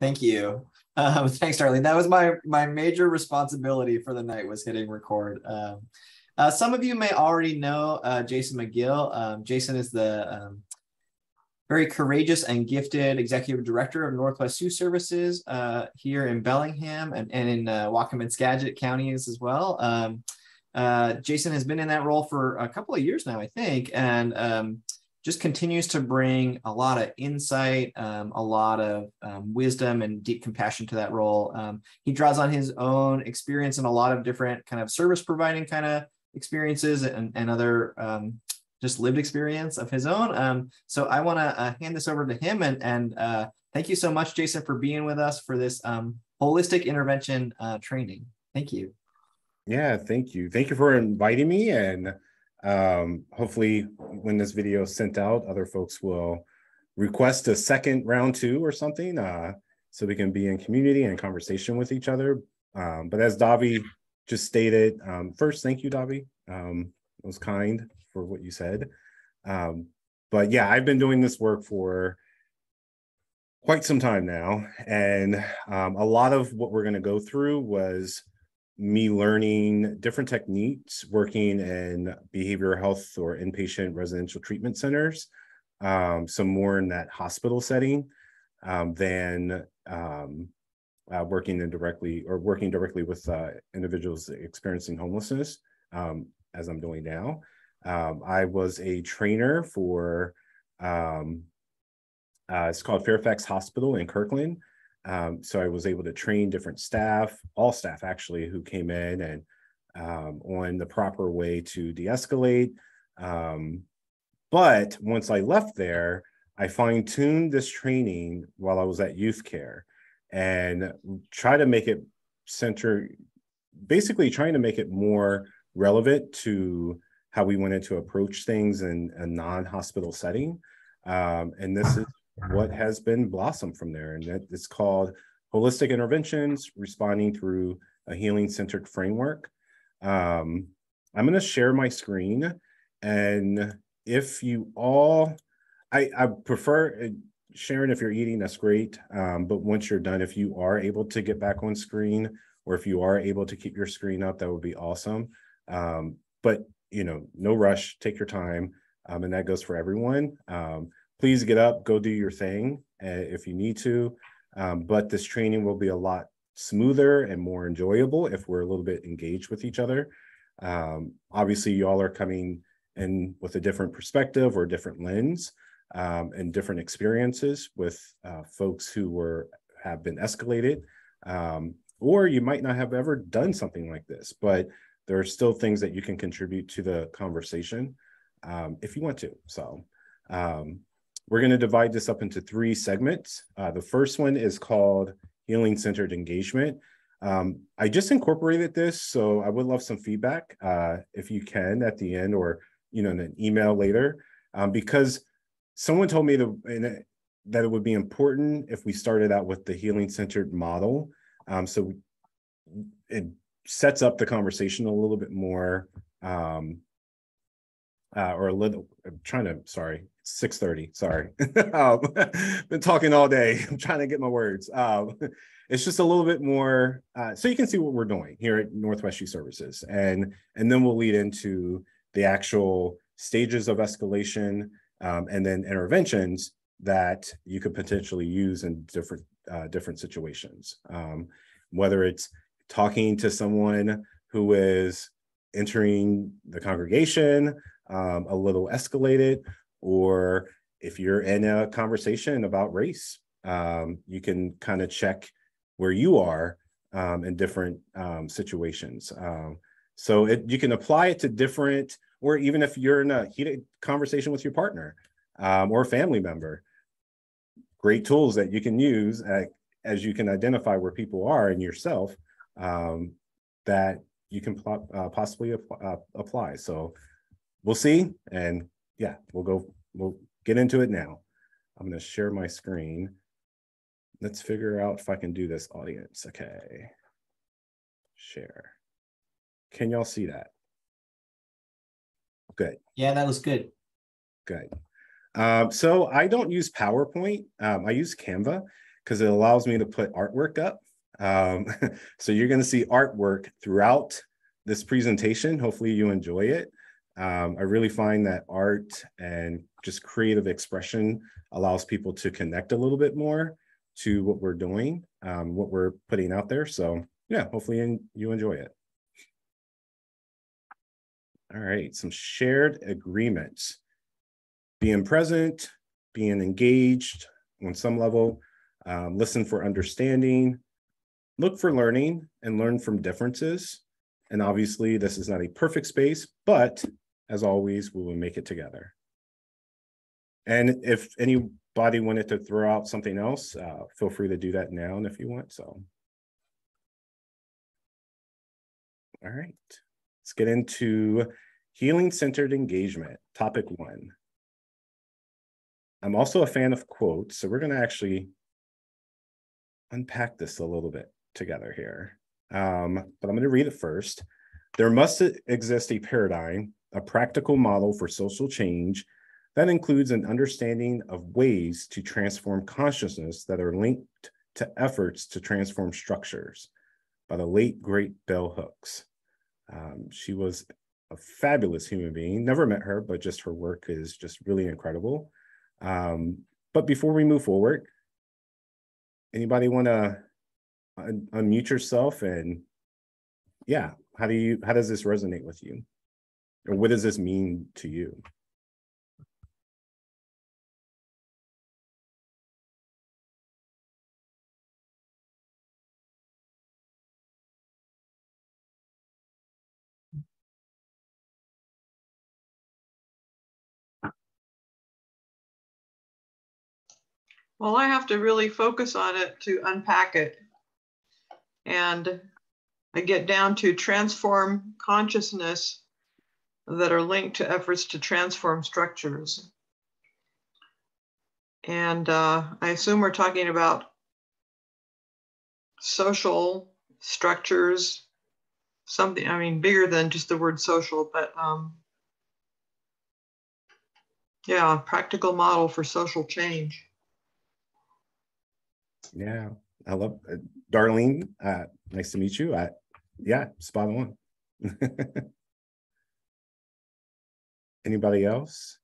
Thank you. Thanks, Darlene. That was my major responsibility for the night, was hitting record. Some of you may already know Jason McGill. Jason is the very courageous and gifted executive director of Northwest Sioux Services here in Bellingham and in Whatcom and Skagit counties as well. Jason has been in that role for a couple of years now, I think, and just continues to bring a lot of insight, a lot of wisdom and deep compassion to that role. He draws on his own experience in a lot of different kind of service providing kind of experiences and other just lived experience of his own. So I want to hand this over to him and thank you so much, Jason, for being with us for this holistic intervention training. Thank you. Yeah, thank you. Thank you for inviting me, and hopefully when this video is sent out, other folks will request a second round 2 or something, so we can be in community and conversation with each other. But as Davi just stated, first, thank you, Davi. It was kind for what you said. But yeah, I've been doing this work for quite some time now, and a lot of what we're going to go through was me learning different techniques working in behavioral health or inpatient residential treatment centers, some more in that hospital setting than working directly with individuals experiencing homelessness, as I'm doing now. I was a trainer for it's called Fairfax Hospital in Kirkland. So I was able to train different staff, all staff actually, who came in and on the proper way to de-escalate. But once I left there, I fine-tuned this training while I was at youth care and try to make it basically trying to make it more relevant to how we wanted to approach things in a non-hospital setting. And this is what has been blossomed from there, and that it's called Holistic Interventions, Responding Through a Healing-Centered Framework. I'm going to share my screen, and if you all, I prefer sharing if you're eating, that's great, but once you're done, if you are able to get back on screen, or if you are able to keep your screen up, that would be awesome. But no rush, take your time, and that goes for everyone. Please get up, go do your thing if you need to. But this training will be a lot smoother and more enjoyable if we're a little bit engaged with each other. Obviously, you all are coming in with a different perspective or different lens and different experiences with folks who have been escalated. Or you might not have ever done something like this, but there are still things that you can contribute to the conversation if you want to. So we're going to divide this up into 3 segments. The first one is called Healing-Centered Engagement. I just incorporated this, so I would love some feedback if you can at the end, or in an email later, because someone told me that it would be important if we started out with the healing-centered model. So it sets up the conversation a little bit more, or a little, sorry, it's 6:30, sorry. Been talking all day. I'm trying to get my words. It's just a little bit more, so you can see what we're doing here at Northwest Sioux Services. And then we'll lead into the actual stages of escalation, and then interventions that you could potentially use in different situations. Whether it's talking to someone who is entering the congregation a little escalated, or if you're in a conversation about race, you can kind of check where you are in different situations. So you can apply it to different, or even if you're in a heated conversation with your partner or a family member, great tools that you can use as you can identify where people are in yourself that you can possibly apply. So we'll see, and yeah, we'll get into it now. I'm going to share my screen. Let's figure out if I can do this, audience. Okay, share. Can y'all see that? Good. Yeah, that was good. Good. So I don't use PowerPoint. I use Canva. because it allows me to put artwork up. So you're going to see artwork throughout this presentation. Hopefully you enjoy it. I really find that art and just creative expression allows people to connect a little bit more to what we're doing, what we're putting out there. So yeah, hopefully you enjoy it. All right, some shared agreements. Being present, being engaged on some level, listen for understanding, look for learning and learn from differences. And obviously this is not a perfect space, but as always, we will make it together. And if anybody wanted to throw out something else, feel free to do that now if you want. So, all right, let's get into healing-centered engagement, topic 1. I'm also a fan of quotes, so we're going to actually unpack this a little bit together here. But I'm going to read it first. There must exist a paradigm, a practical model for social change that includes an understanding of ways to transform consciousness that are linked to efforts to transform structures, by the late, great Bell Hooks. She was a fabulous human being. Never met her, but just her work is just really incredible. But before we move forward, anybody want to unmute yourself? And yeah, how does this resonate with you? Or what does this mean to you? Well, I have to really focus on it to unpack it. And I get down to transform consciousness that are linked to efforts to transform structures. And I assume we're talking about social structures, something, I mean, bigger than just the word social, but yeah, practical model for social change. Yeah, I love Darlene. Nice to meet you. Yeah, spot on. Anybody else?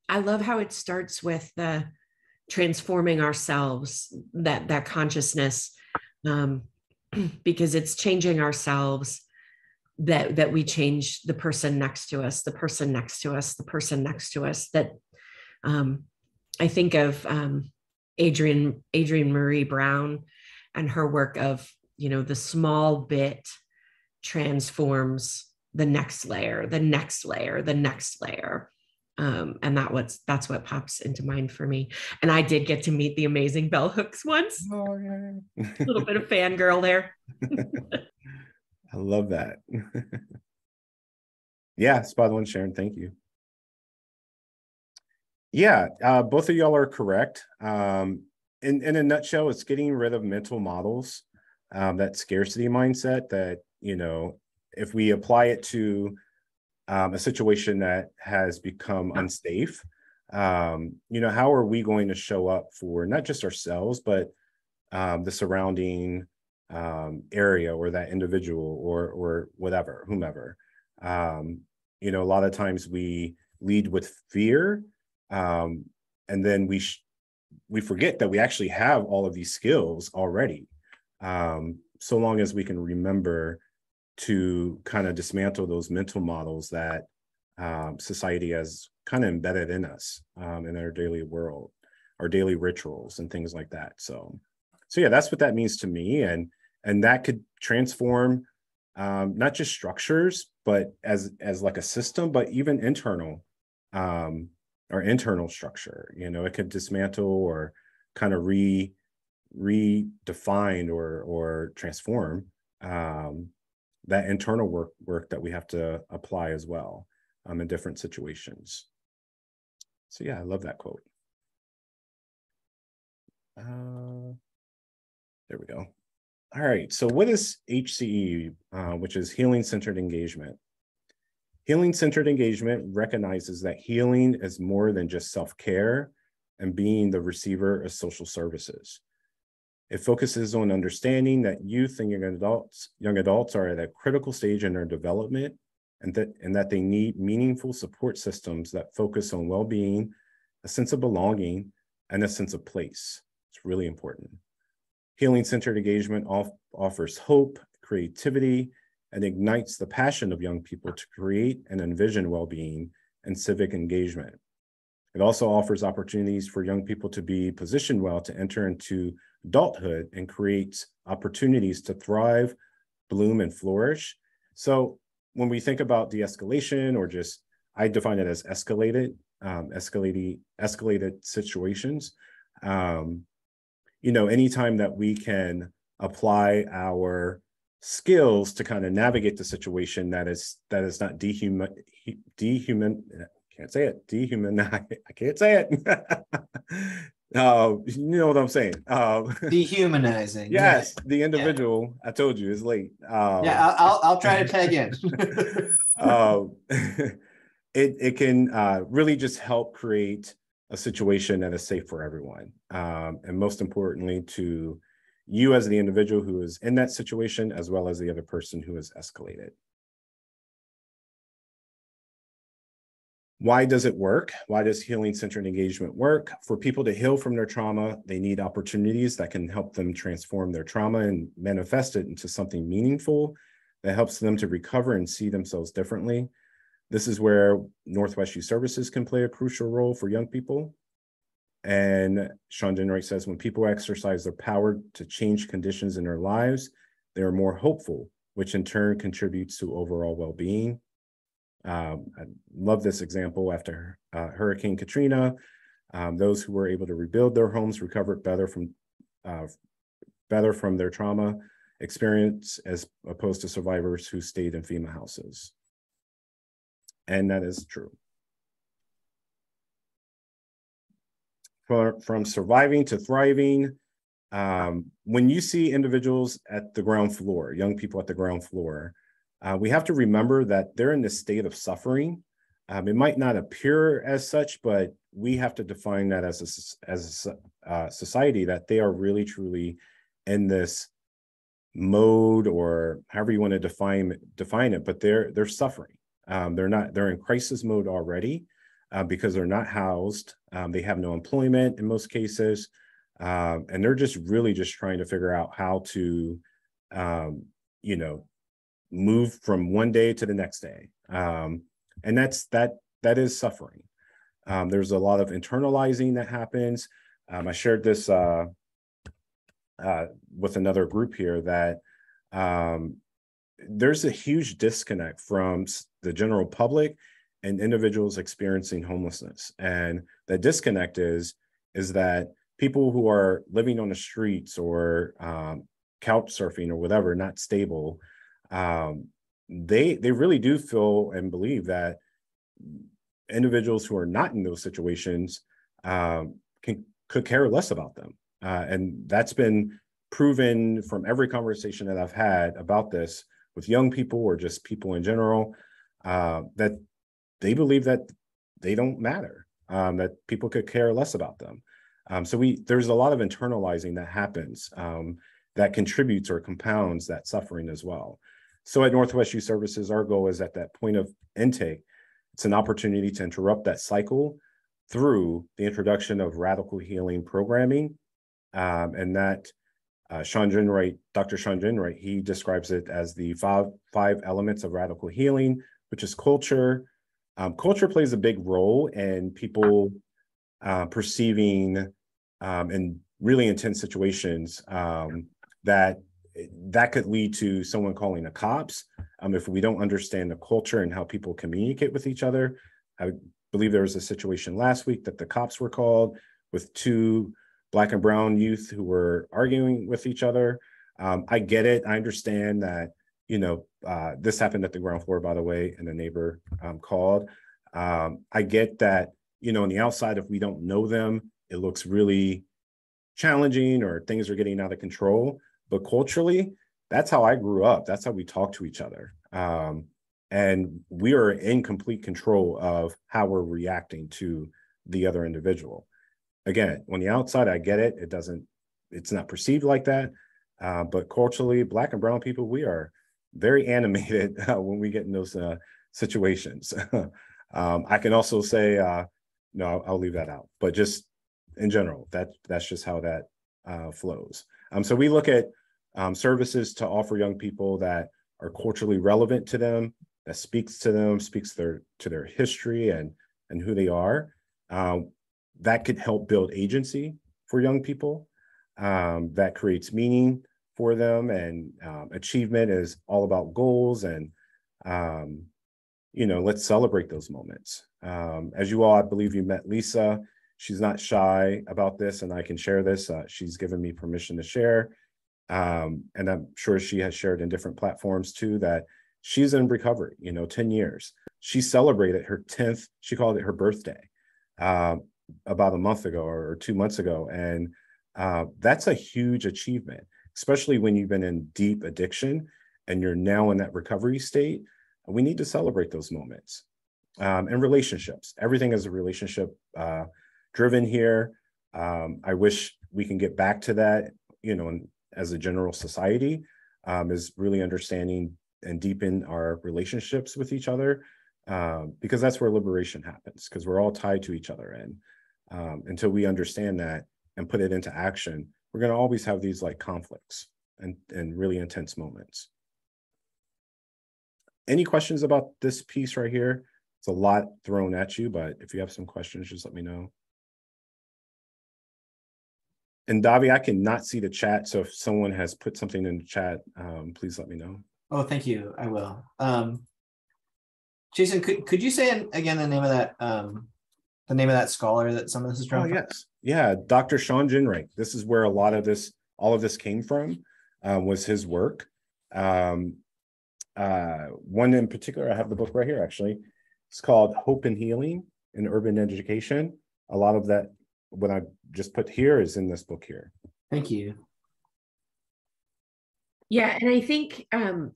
I love how it starts with the transforming ourselves, that consciousness, because it's changing ourselves that we change the person next to us, the person next to us, the person next to us. That I think of Adrienne Marie Brown and her work of, the small bit transforms the next layer, the next layer, the next layer. And that's what pops into mind for me. And I did get to meet the amazing Bell Hooks once. Oh, yeah. A little bit of fangirl there. I love that. Yeah, spot on, Sharon. Thank you. Yeah, both of y'all are correct. In a nutshell, it's getting rid of mental models, that scarcity mindset that, if we apply it to a situation that has become unsafe, how are we going to show up for not just ourselves, but the surrounding area or that individual or whatever, whomever. A lot of times we lead with fear, and then we forget that we actually have all of these skills already. So long as we can remember to kind of dismantle those mental models that society has kind of embedded in us, in our daily world, our daily rituals and things like that. So yeah, that's what that means to me. And that could transform not just structures, but as like a system, but even internal or internal structure. It could dismantle or kind of redefine or transform that internal work that we have to apply as well in different situations. So yeah, I love that quote. There we go. All right, so what is HCE, which is Healing Centered Engagement? Healing-centered engagement recognizes that healing is more than just self-care and being the receiver of social services. It focuses on understanding that youth and young adults are at a critical stage in their development, and that they need meaningful support systems that focus on well-being, a sense of belonging, and a sense of place. It's really important. Healing-centered engagement offers hope, creativity, and ignites the passion of young people to create and envision well-being and civic engagement. It also offers opportunities for young people to be positioned well to enter into adulthood and creates opportunities to thrive, bloom, and flourish. So when we think about de-escalation, or just, I define it as escalated situations, anytime that we can apply our skills to kind of navigate the situation that is not I can't say it. You know what I'm saying? Dehumanizing. Yes, the individual. Yeah. I told you it's late. Yeah, I'll try to tag in. It can really just help create a situation that is safe for everyone, and most importantly, to you as the individual who is in that situation, as well as the other person who is escalated. Why does it work? Why does healing-centered engagement work? For people to heal from their trauma, they need opportunities that can help them transform their trauma and manifest it into something meaningful that helps them to recover and see themselves differently. This is where Northwest Youth Services can play a crucial role for young people. And Sean Jenright says, when people exercise their power to change conditions in their lives, they are more hopeful, which in turn contributes to overall well-being. I love this example after Hurricane Katrina. Those who were able to rebuild their homes recovered better from their trauma experience, as opposed to survivors who stayed in FEMA houses. And that is true. From surviving to thriving, when you see individuals at the ground floor, young people at the ground floor, we have to remember that they're in this state of suffering. It might not appear as such, but we have to define that as a society, that they are really, truly in this mode, or however you want to define it, but they're suffering. They're in crisis mode already because they're not housed. They have no employment in most cases. And they're just really just trying to figure out how to, move from one day to the next day. And that is suffering. There's a lot of internalizing that happens. I shared this with another group here, that there's a huge disconnect from the general public and individuals experiencing homelessness. And the disconnect is that people who are living on the streets or couch surfing or whatever, not stable, they really do feel and believe that individuals who are not in those situations could care less about them. And that's been proven from every conversation that I've had about this with young people or just people in general, that they believe that they don't matter, that people could care less about them. So there's a lot of internalizing that happens that contributes or compounds that suffering as well. So at Northwest Youth Services, our goal is at that point of intake, it's an opportunity to interrupt that cycle through the introduction of radical healing programming. And that Dr. Sean Jenright, he describes it as the five elements of radical healing, which is culture. Culture plays a big role in people perceiving in really intense situations that could lead to someone calling the cops if we don't understand the culture and how people communicate with each other. I believe there was a situation last week that the cops were called with two Black and brown youth who were arguing with each other. I get it. I understand that, this happened at the ground floor, by the way, and a neighbor called. I get that, on the outside, if we don't know them, it looks really challenging or things are getting out of control. But culturally, that's how I grew up. That's how we talk to each other. And we are in complete control of how we're reacting to the other individual. Again, on the outside, I get it. It's not perceived like that. But culturally, Black and brown people, we are very animated when we get in those situations. I can also say, no, I'll leave that out. But just in general, that's just how that flows. So we look at services to offer young people that are culturally relevant to them, that speaks to them, speaks to their history and who they are. That could help build agency for young people. That creates meaning for them, and achievement is all about goals. And let's celebrate those moments. As you all, I believe you met Lisa. She's not shy about this, and I can share this. She's given me permission to share. And I'm sure she has shared in different platforms too, that she's in recovery, 10 years. She celebrated her 10th, she called it her birthday, about a month ago or 2 months ago. And that's a huge achievement, especially when you've been in deep addiction and you're now in that recovery state. We need to celebrate those moments. And relationships, everything is a relationship driven here. I wish we can get back to that, as a general society, is really understanding and deepen our relationships with each other, because that's where liberation happens, because we're all tied to each other. And until we understand that and put it into action, we're going to always have these like conflicts and really intense moments. Any questions about this piece right here? It's a lot thrown at you, but if you have some questions, just let me know. And Davi, I cannot see the chat, so if someone has put something in the chat, please let me know. Oh, thank you. I will. Jason, could you say again the name of that scholar that some of this is drawn from? Yes. Yeah, Dr. Sean Ginwright. This is where all of this came from, was his work. One in particular, I have the book right here, actually. It's called Hope and Healing in Urban Education. A lot of that, what I just put here, is in this book here. Thank you. Yeah, and I think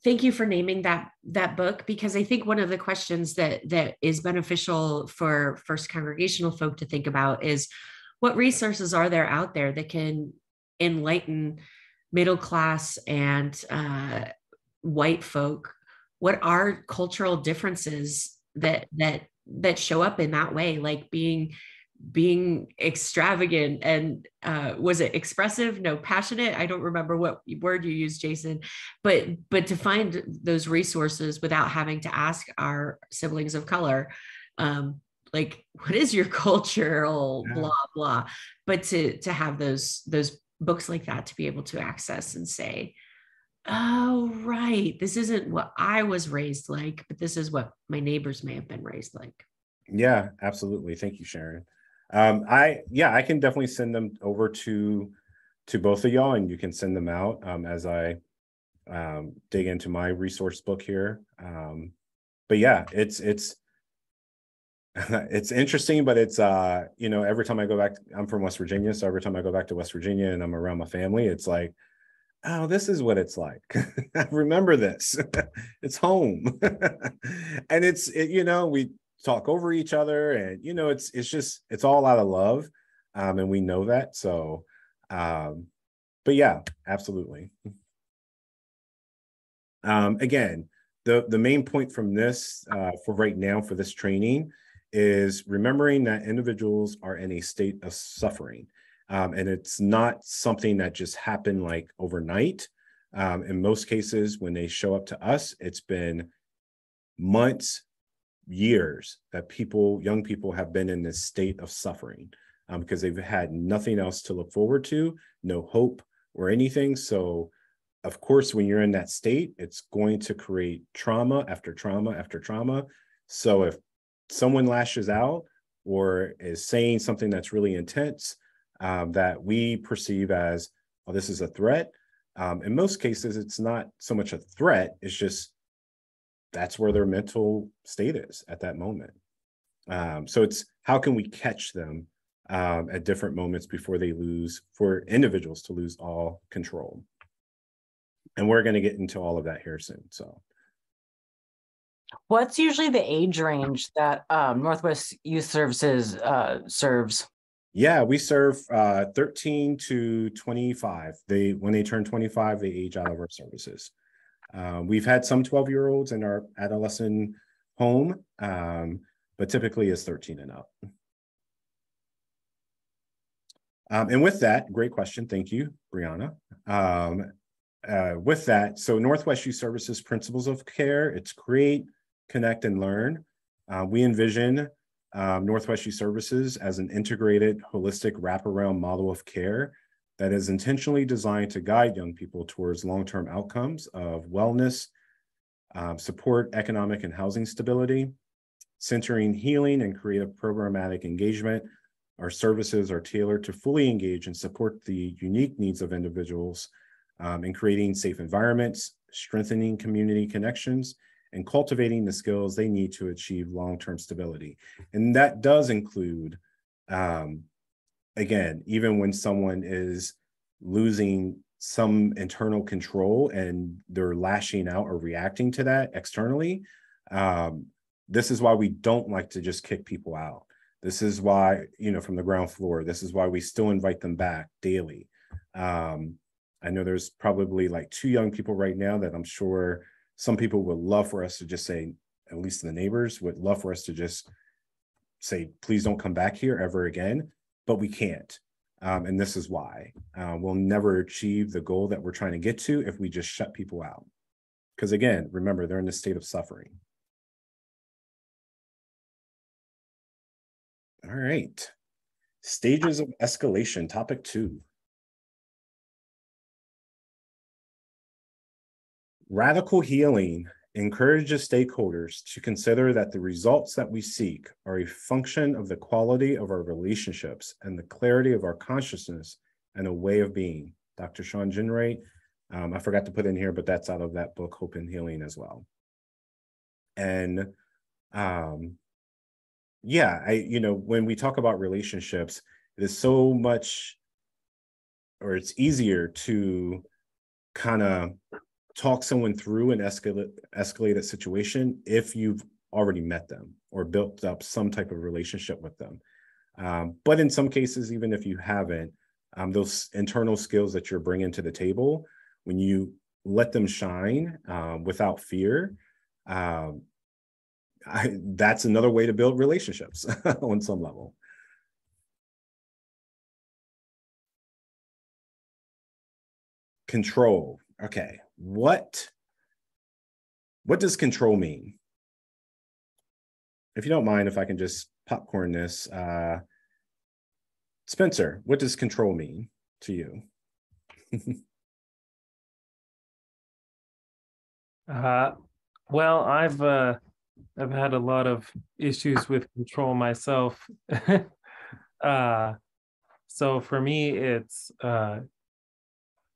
thank you for naming that book, because I think one of the questions that is beneficial for First Congregational folk to think about is, what resources are there out there that can enlighten middle class and white folk? What are cultural differences that show up in that way, like being extravagant and was it expressive? No, passionate. I don't remember what word you used, Jason, but to find those resources without having to ask our siblings of color, like, what is your cultural blah blah, but to have those books like that to be able to access and say, oh, right, this isn't what I was raised like, but this is what my neighbors may have been raised like. Yeah, absolutely. Thank you, Sharon. I can definitely send them over to both of y'all, and you can send them out as I dig into my resource book here. But yeah, it's it's interesting, but it's every time I go back, I'm from West Virginia, so every time I go back to West Virginia and I'm around my family, it's like, oh, this is what it's like. I remember this. It's home. And we talk over each other, and it's all out of love, and we know that. So but yeah, absolutely. Again, the main point from this for right now for this training is remembering that individuals are in a state of suffering, and it's not something that just happened like overnight. In most cases, when they show up to us, it's been months, years that young people have been in this state of suffering, because they've had nothing else to look forward to, no hope or anything. So of course, when you're in that state, it's going to create trauma after trauma after trauma. So if someone lashes out or is saying something that's really intense, that we perceive as, oh, this is a threat. In most cases, it's not so much a threat, it's just that's where their mental state is at that moment. So it's how can we catch them at different moments before for individuals to lose all control. And we're going to get into all of that here soon. So What's usually the age range that Northwest Youth Services serves? Yeah, we serve 13 to 25. When they turn 25, they age out of our services. We've had some 12-year-olds in our adolescent home, but typically it's 13 and up. And with that, great question. Thank you, Brianna. With that, so Northwest Youth Services Principles of Care, it's create, connect, and learn. We envision Northwest Youth Services as an integrated, holistic, wraparound model of care that is intentionally designed to guide young people towards long-term outcomes of wellness, support economic and housing stability, centering healing and creative programmatic engagement. Our services are tailored to fully engage and support the unique needs of individuals in creating safe environments, strengthening community connections, and cultivating the skills they need to achieve long-term stability. And that does include, again, even when someone is losing some internal control and they're lashing out or reacting to that externally, this is why we don't like to just kick people out. This is why, from the ground floor, this is why we still invite them back daily. I know there's probably like 2 young people right now that I'm sure some people would love for us to just say, at least the neighbors would love for us to just say, please don't come back here ever again, but we can't. And this is why. We'll never achieve the goal that we're trying to get to if we just shut people out. Because again, remember, they're in a state of suffering. All right. Stages of escalation, topic 2. Radical healing encourages stakeholders to consider that the results that we seek are a function of the quality of our relationships and the clarity of our consciousness and a way of being. Dr. Sean Ginwright, I forgot to put in here, but that's out of that book, Hope and Healing, as well. And when we talk about relationships, it is so much, or it's easier to kind of talk someone through an escalated situation if you've already met them or built up some type of relationship with them. But in some cases, even if you haven't, those internal skills that you're bringing to the table, when you let them shine without fear, that's another way to build relationships on some level. Control. Okay. What does control mean? If you don't mind, if I can just popcorn this, Spencer, what does control mean to you? Well, I've had a lot of issues with control myself. So for me, it's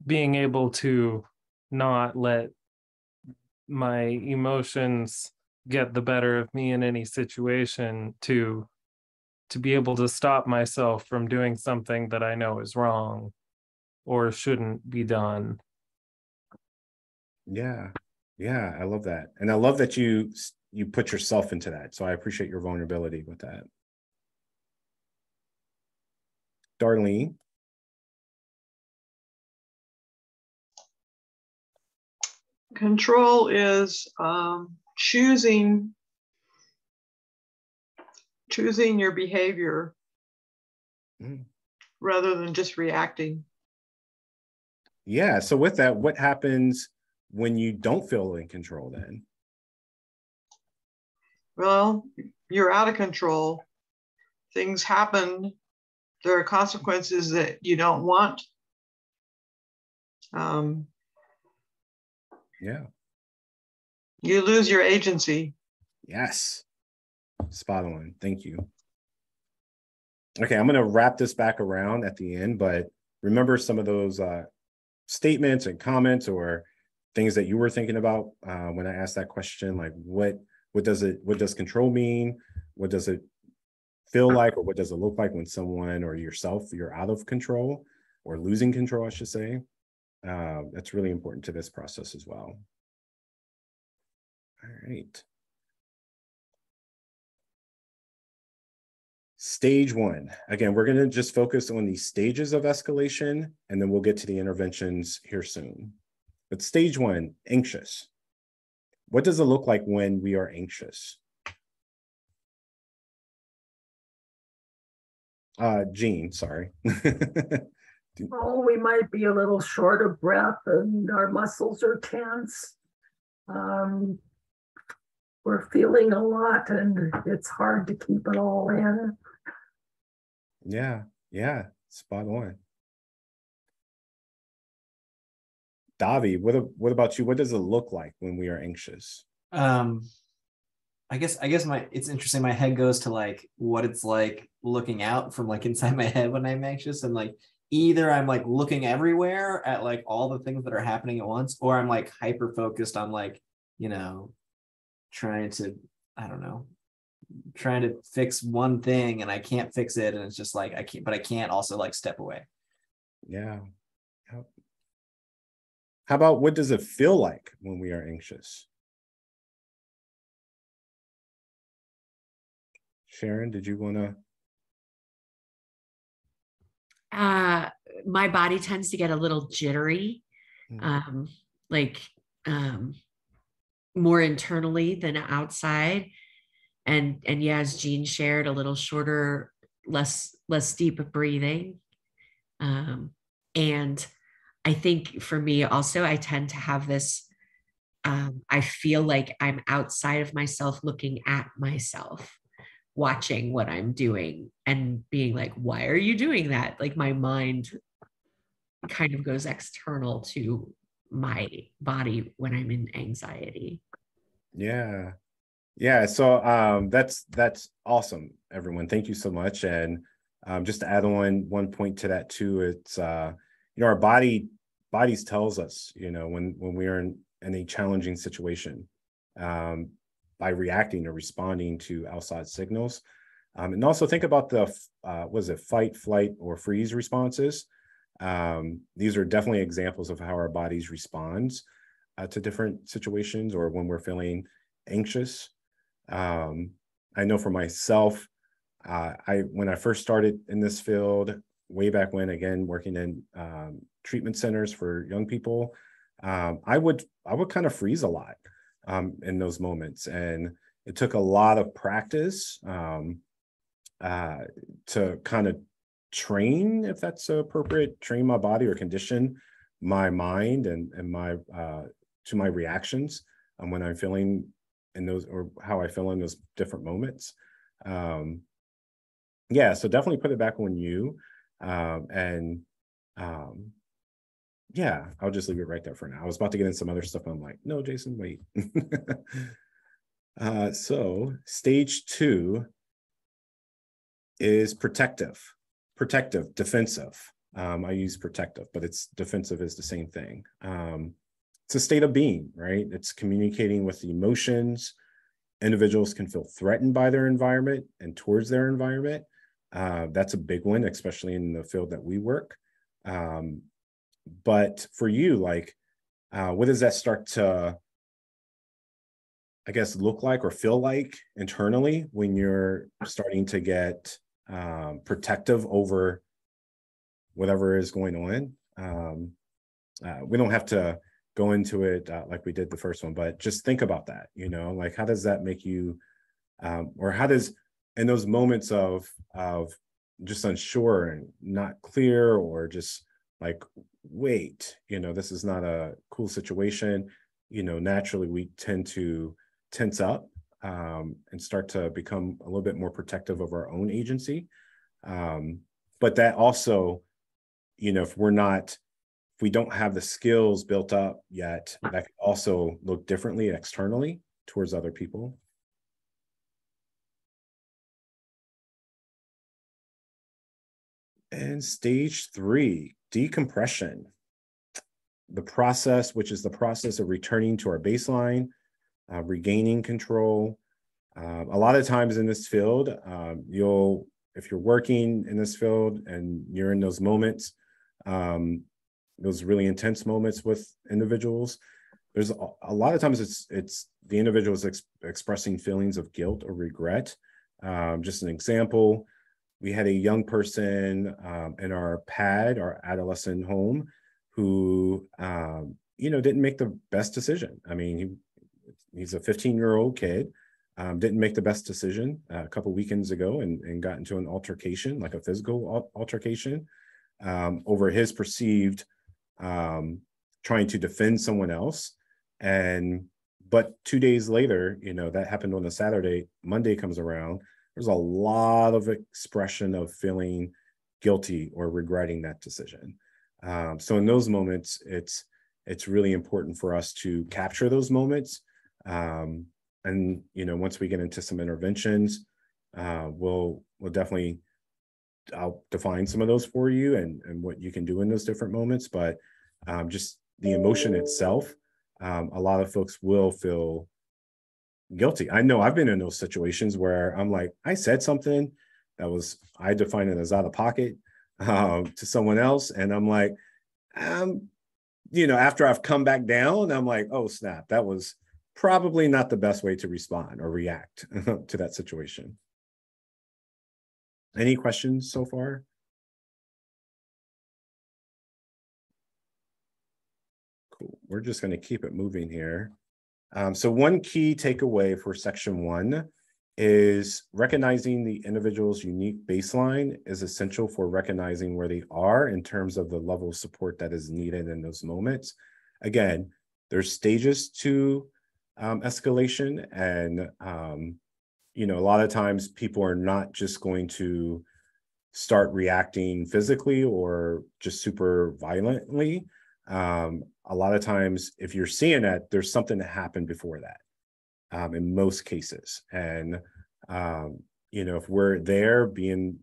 being able to not let my emotions get the better of me in any situation, to be able to stop myself from doing something that I know is wrong or shouldn't be done. Yeah, I love that. And I love that you put yourself into that. So I appreciate your vulnerability with that. Darlene. Control is choosing your behavior rather than just reacting. Yeah. So with that, what happens when you don't feel in control then? Well, you're out of control. Things happen. There are consequences that you don't want. Yeah. You lose your agency. Yes. Spot on. Thank you. Okay, I'm going to wrap this back around at the end, but remember some of those statements and comments or things that you were thinking about when I asked that question, like what does control mean? What does it feel like, or what does it look like when someone or yourself, you're out of control or losing control, I should say. That's really important to this process as well. All right. Stage one. Again, we're going to just focus on the stages of escalation, and then we'll get to the interventions here soon. But stage one, anxious. What does it look like when we are anxious? Jean, sorry. Oh, we might be a little short of breath and our muscles are tense. We're feeling a lot and it's hard to keep it all in. Yeah, spot on. Davi, what about you? What does it look like when we are anxious? I guess it's interesting. My head goes to like what it's like looking out from like inside my head when I'm anxious, and like either I'm like looking everywhere at like all the things that are happening at once, or I'm like hyper focused on like, trying to, I don't know, trying to fix one thing and I can't fix it, and it's just like I can't also like step away. Yeah. How about what does it feel like when we are anxious? Sharon, did you want to? My body tends to get a little jittery, like more internally than outside. And yeah, as Jean shared, a little shorter, less deep breathing. And I think for me also, I tend to have this, I feel like I'm outside of myself, looking at myself, watching what I'm doing and being like, why are you doing that? Like my mind kind of goes external to my body when I'm in anxiety. Yeah. So that's awesome, everyone. Thank you so much. And just to add on one point to that too, it's our bodies tells us, when we are in a challenging situation, by reacting or responding to outside signals. And also think about the fight, flight, or freeze responses. These are definitely examples of how our bodies respond to different situations or when we're feeling anxious. I know for myself, when I first started in this field, way back when, again, working in treatment centers for young people, I would kind of freeze a lot in those moments. And it took a lot of practice to kind of train, if that's appropriate, train my body or condition my mind and my to my reactions when I'm feeling in those, or how I feel in those different moments. So definitely put it back on you. I'll just leave it right there for now. I was about to get in some other stuff, but I'm like, no, Jason, wait. So stage two is protective, defensive. I use protective, but it's defensive is the same thing. It's a state of being, right? It's communicating with the emotions. Individuals can feel threatened by their environment and towards their environment. That's a big one, especially in the field that we work. But for you, like, what does that start to, I guess, look like or feel like internally when you're starting to get protective over whatever is going on? We don't have to go into it like we did the first one, but just think about that, like how does that make you, or how does, in those moments of just unsure and not clear, or just like, wait, this is not a cool situation, naturally we tend to tense up and start to become a little bit more protective of our own agency. But that also, if we don't have the skills built up yet, that can also look differently externally towards other people. And stage three, decompression. The process, which is the process of returning to our baseline, regaining control. A lot of times in this field, if you're working in this field and you're in those moments, those really intense moments with individuals, there's a lot of times it's the individuals expressing feelings of guilt or regret. Just an example, we had a young person in our PAD, our adolescent home, who didn't make the best decision. I mean, he's a 15-year-old kid, didn't make the best decision a couple weekends ago, and got into an altercation, like a physical altercation, over his perceived trying to defend someone else. But 2 days later, that happened on a Saturday. Monday comes around, there's a lot of expression of feeling guilty or regretting that decision. So in those moments, it's really important for us to capture those moments. And once we get into some interventions, we'll definitely, I'll define some of those for you and what you can do in those different moments. But just the emotion itself, a lot of folks will feel guilty. I know I've been in those situations where I'm like, I said something that I define it as out of pocket to someone else. And I'm like, after I've come back down, I'm like, oh, snap, that was probably not the best way to respond or react to that situation. Any questions so far? Cool. We're just going to keep it moving here. So one key takeaway for section 1 is recognizing the individual's unique baseline is essential for recognizing where they are in terms of the level of support that is needed in those moments. Again, there's stages to escalation, and a lot of times people are not just going to start reacting physically or just super violently. A lot of times, if you're seeing that, there's something that happened before that, in most cases. And, if we're there being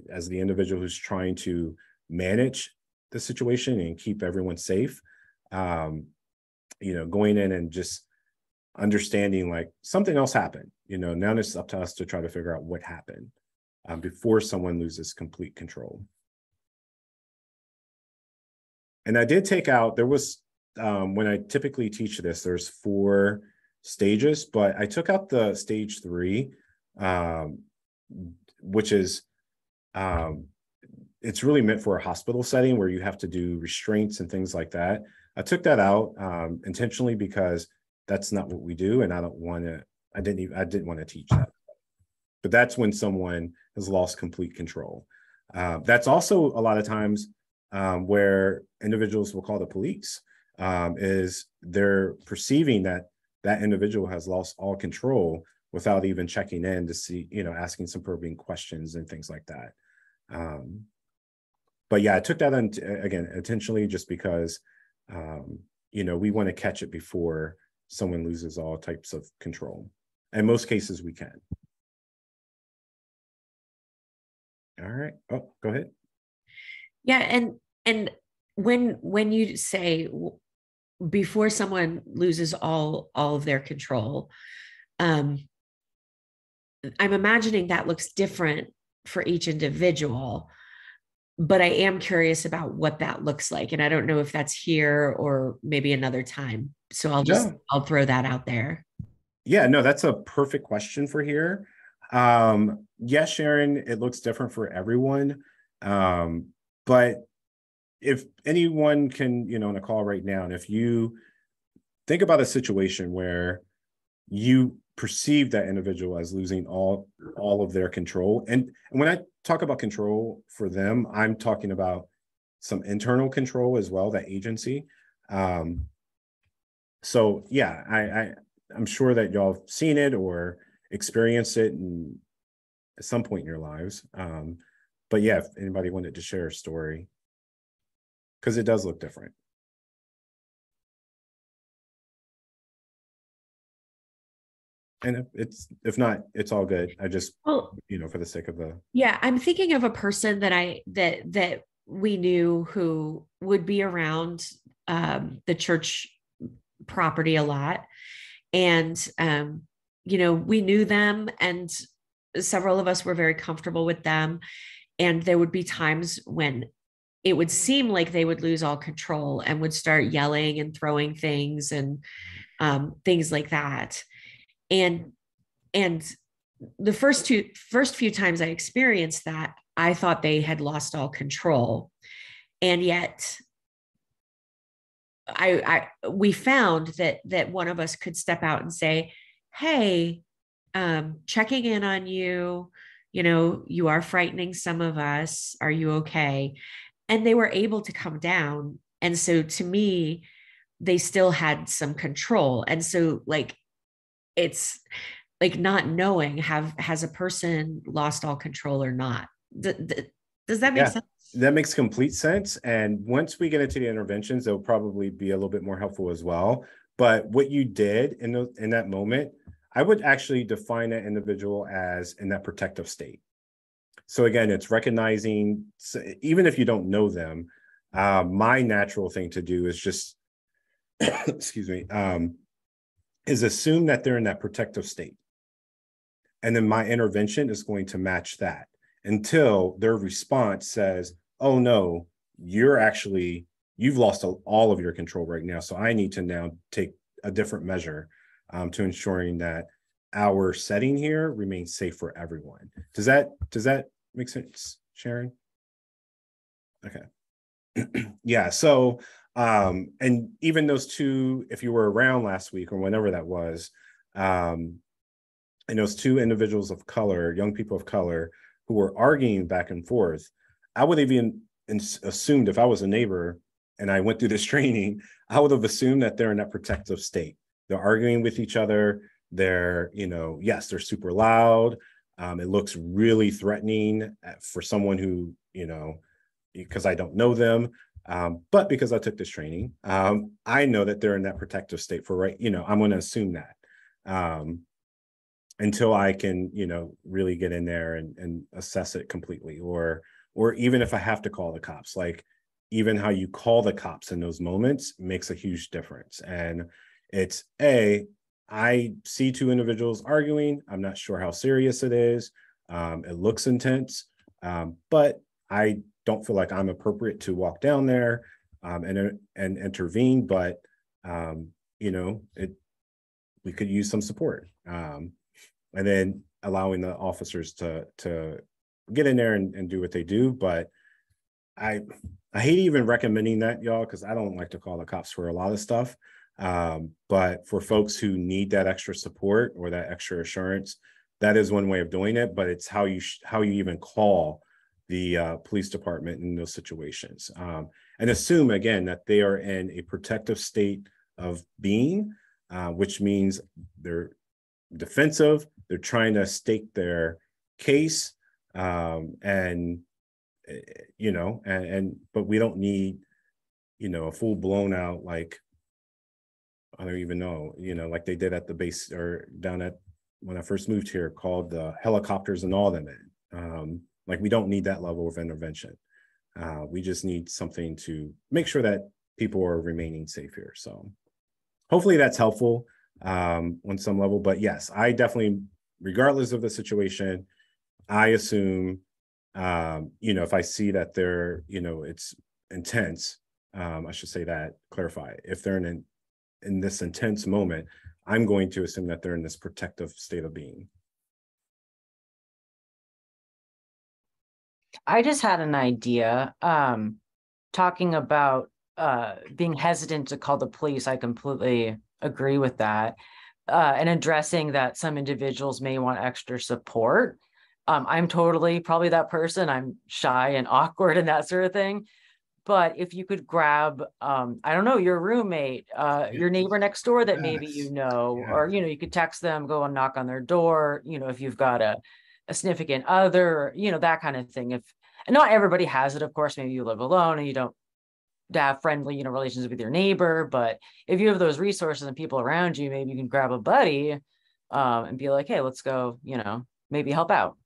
as the individual who's trying to manage the situation and keep everyone safe, going in and just understanding like something else happened, now it's up to us to try to figure out what happened before someone loses complete control. And I did take out, there was, when I typically teach this, there's 4 stages, but I took out the stage 3, which is, it's really meant for a hospital setting where you have to do restraints and things like that. I took that out intentionally because that's not what we do. And I didn't want to teach that. But that's when someone has lost complete control. That's also a lot of times where individuals will call the police, is they're perceiving that individual has lost all control without even checking in to see, asking some probing questions and things like that. But yeah, I took that again intentionally just because, we want to catch it before someone loses all types of control. In most cases, we can. All right. Oh, go ahead. Yeah, and when you say before someone loses all of their control, I'm imagining that looks different for each individual, but I am curious about what that looks like, and I don't know if that's here or maybe another time. So I'll throw that out there. Yeah, no, that's a perfect question for here. Yes, Sharon, it looks different for everyone. But if anyone can, on a call right now, and if you think about a situation where you perceive that individual as losing all of their control, and when I talk about control for them, I'm talking about some internal control as well, that agency. So yeah, I'm sure that y'all have seen it or experienced it at some point in your lives. But yeah, if anybody wanted to share a story, because it does look different. And if not, it's all good. I just, for the sake of the. Yeah, I'm thinking of a person that we knew who would be around the church property a lot. And, we knew them, and several of us were very comfortable with them. And there would be times when it would seem like they would lose all control and would start yelling and throwing things and things like that. And the first few times I experienced that, I thought they had lost all control. And yet we found that one of us could step out and say, hey, checking in on you, you are frightening some of us. Are you okay? And they were able to come down. And so to me, they still had some control. And so like, it's like not knowing has a person lost all control or not. Does that make sense? That makes complete sense. And once we get into the interventions, they'll probably be a little bit more helpful as well. But what you did in that moment, I would actually define that individual as in that protective state. So again, it's recognizing, even if you don't know them, my natural thing to do is just, excuse me, is assume that they're in that protective state. And then my intervention is going to match that until their response says, oh no, you've lost all of your control right now. So I need to now take a different measure to ensuring that our setting here remains safe for everyone. Does that make sense, Sharon? Okay. Yeah. So, and even those two, if you were around last week or whenever that was, and those two individuals of color, young people of color, who were arguing back and forth, I would have even assumed if I was a neighbor and I went through this training, I would have assumed that they're in that protective state. They're arguing with each other. They're, yes, they're super loud. It looks really threatening for someone who, because I don't know them, but because I took this training, I know that they're in that protective state for I'm going to assume that. Until I can, really get in there and assess it completely, or even if I have to call the cops, like even how you call the cops in those moments makes a huge difference. And it's I see two individuals arguing. I'm not sure how serious it is. It looks intense, but I don't feel like I'm appropriate to walk down there and intervene. But we could use some support. And then allowing the officers to get in there and do what they do. But I hate even recommending that, y'all, because I don't like to call the cops for a lot of stuff. But for folks who need that extra support or that extra assurance, that is one way of doing it. But it's how you even call the police department in those situations, and assume again that they are in a protective state of being, which means they're defensive. They're trying to stake their case, but we don't need, a full blown out, like, I don't even know, like they did at the base or down at when I first moved here, called the helicopters and all them in. Like we don't need that level of intervention. We just need something to make sure that people are remaining safe here. So hopefully that's helpful on some level. But yes, I definitely, regardless of the situation, I assume, if I see that they're, it's intense, I should say that, clarify. If they're in this intense moment, I'm going to assume that they're in this protective state of being. I just had an idea, talking about being hesitant to call the police. I completely agree with that. And addressing that some individuals may want extra support. I'm totally probably that person. I'm shy and awkward and that sort of thing. But if you could grab, I don't know, your roommate, your neighbor next door that maybe or, you could text them, go and knock on their door, if you've got a significant other, that kind of thing. And not everybody has it, of course, maybe you live alone and you don't have friendly, relations with your neighbor. But if you have those resources and people around you, maybe you can grab a buddy and be like, hey, let's go, maybe help out.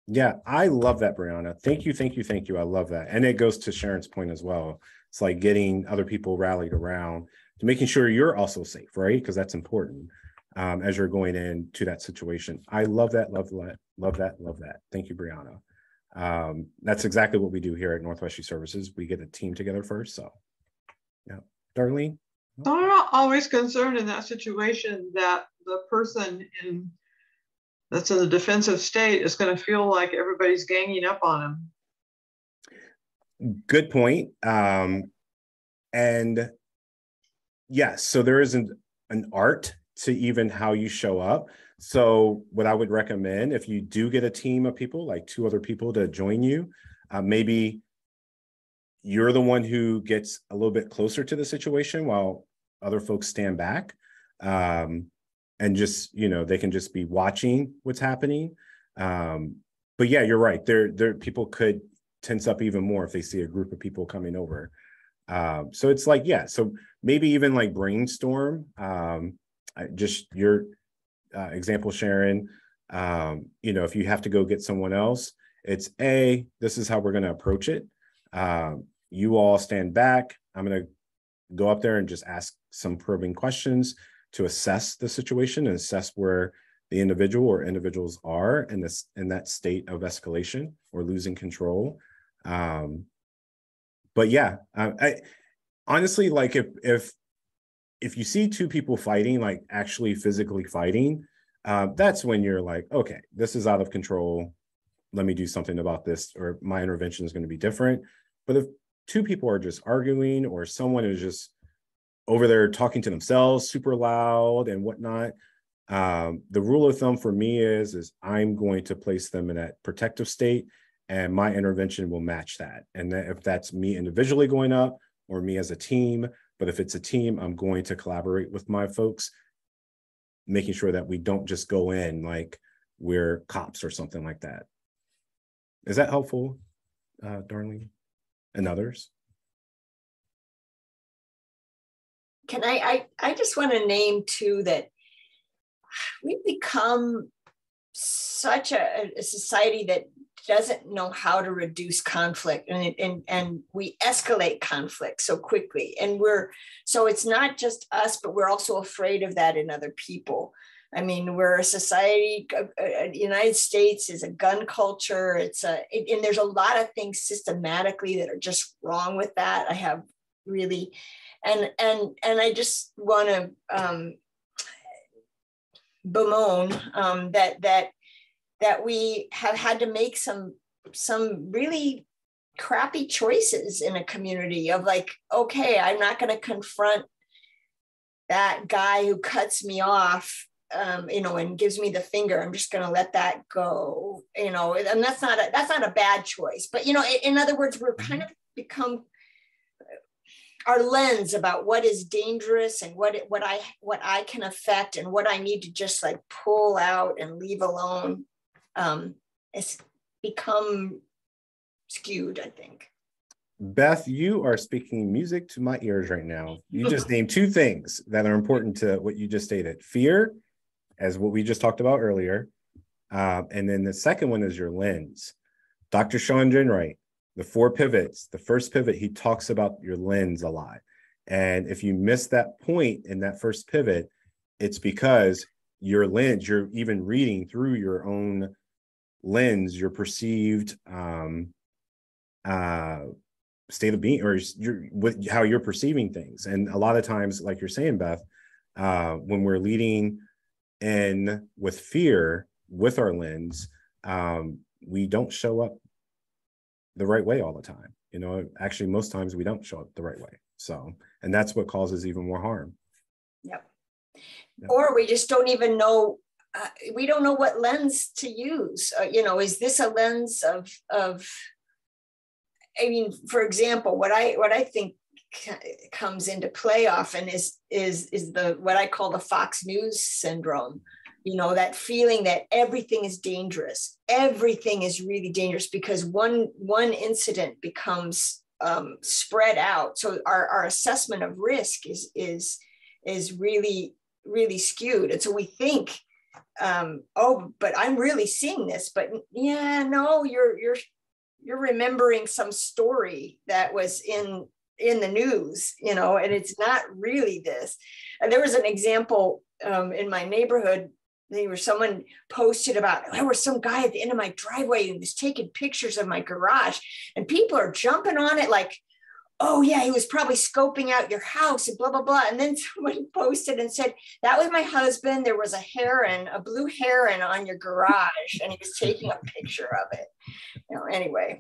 Yeah, I love that, Brianna. Thank you. I love that. And it goes to Sharon's point as well. It's like getting other people rallied around to making sure you're also safe, right? Because that's important as you're going into that situation. I love that. Thank you, Brianna. That's exactly what we do here at Northwest Youth Services. We get a team together first. So, yeah. Darlene? So I'm not always concerned in that situation that the person in that's in the defensive state is going to feel like everybody's ganging up on him. Good point. And yes, so there is an art to even how you show up. So what I would recommend, if you do get a team of people, like 2 other people to join you, maybe you're the one who gets a little bit closer to the situation while other folks stand back. And just, they can just be watching what's happening. But yeah, you're right. There people could tense up even more if they see a group of people coming over. So it's like, yeah, so maybe even like brainstorm, just your example, Sharon, if you have to go get someone else, it's this is how we're going to approach it. You all stand back. I'm going to go up there and just ask some probing questions to assess the situation and assess where the individual or individuals are in that state of escalation or losing control. But yeah, I honestly, like if you see 2 people fighting, like actually physically fighting, that's when you're like, okay, this is out of control. Let me do something about this, or my intervention is going to be different. But if 2 people are just arguing, or someone is just over there talking to themselves super loud and whatnot, the rule of thumb for me is I'm going to place them in that protective state, and my intervention will match that. And if that's me individually going up or me as a team, but if it's a team, I'm going to collaborate with my folks, making sure that we don't just go in like we're cops or something like that. Is that helpful, Darlene and others? Can I just want to name too that we've become such a society that doesn't know how to reduce conflict, and we escalate conflict so quickly. And so it's not just us, but we're also afraid of that in other people. I mean, we're a society, the United States is a gun culture. And there's a lot of things systematically that are just wrong with that. I have really, and I just want to bemoan that we have had to make some really crappy choices in a community of like, okay, I'm not going to confront that guy who cuts me off, and gives me the finger. I'm just going to let that go, and that's not a bad choice. But, in other words, we're kind of become our lens about what is dangerous and what I can affect and what I need to just like pull out and leave alone. It's become skewed, I think. Beth, you are speaking music to my ears right now. You just named 2 things that are important to what you just stated. Fear, as what we just talked about earlier. And then the second one is your lens. Dr. Sean Ginwright, the 4 pivots, the first pivot, he talks about your lens a lot. And if you miss that point in that first pivot, it's because your lens, you're even reading through your own lens, your perceived state of being, or with how you're perceiving things. And a lot of times, like you're saying, Beth, when we're leading in with fear with our lens, we don't show up the right way all the time. Actually, most times we don't show up the right way. So, and that's what causes even more harm. Yep. Or we just don't even know, we don't know what lens to use. Is this a lens of, I mean, for example, what I think comes into play often is what I call the Fox News syndrome. That feeling that everything is dangerous. Everything is really dangerous because one incident becomes spread out. So our assessment of risk is really, really skewed. And so we think, but I'm really seeing this, but yeah, no, you're remembering some story that was in the news, and it's not really this. And there was an example in my neighborhood. Someone posted about, there was some guy at the end of my driveway who was taking pictures of my garage, and people are jumping on it like, oh yeah, he was probably scoping out your house and blah, blah, blah. And then someone posted and said, that was my husband. There was a blue heron on your garage, and he was taking a picture of it. Anyway.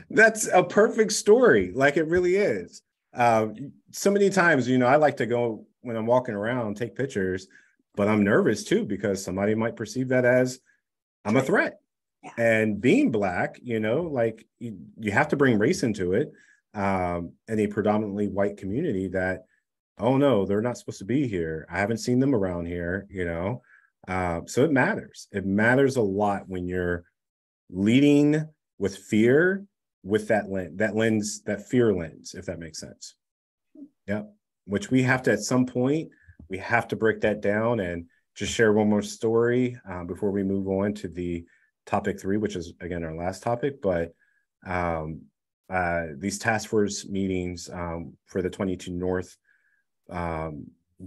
That's a perfect story. Like, it really is. So many times, I like to go when I'm walking around, take pictures, but I'm nervous too, because somebody might perceive that as I'm a threat. Yeah. And being Black, like you have to bring race into it. In a predominantly white community, that, oh no, they're not supposed to be here. I haven't seen them around here, so it matters. It matters a lot when you're leading with fear, with that lens, that fear lens, if that makes sense. Yep. Which we have to, at some point, we have to break that down. And just share one more story before we move on to the topic 3, which is, again, our last topic. But these task force meetings for the 22 North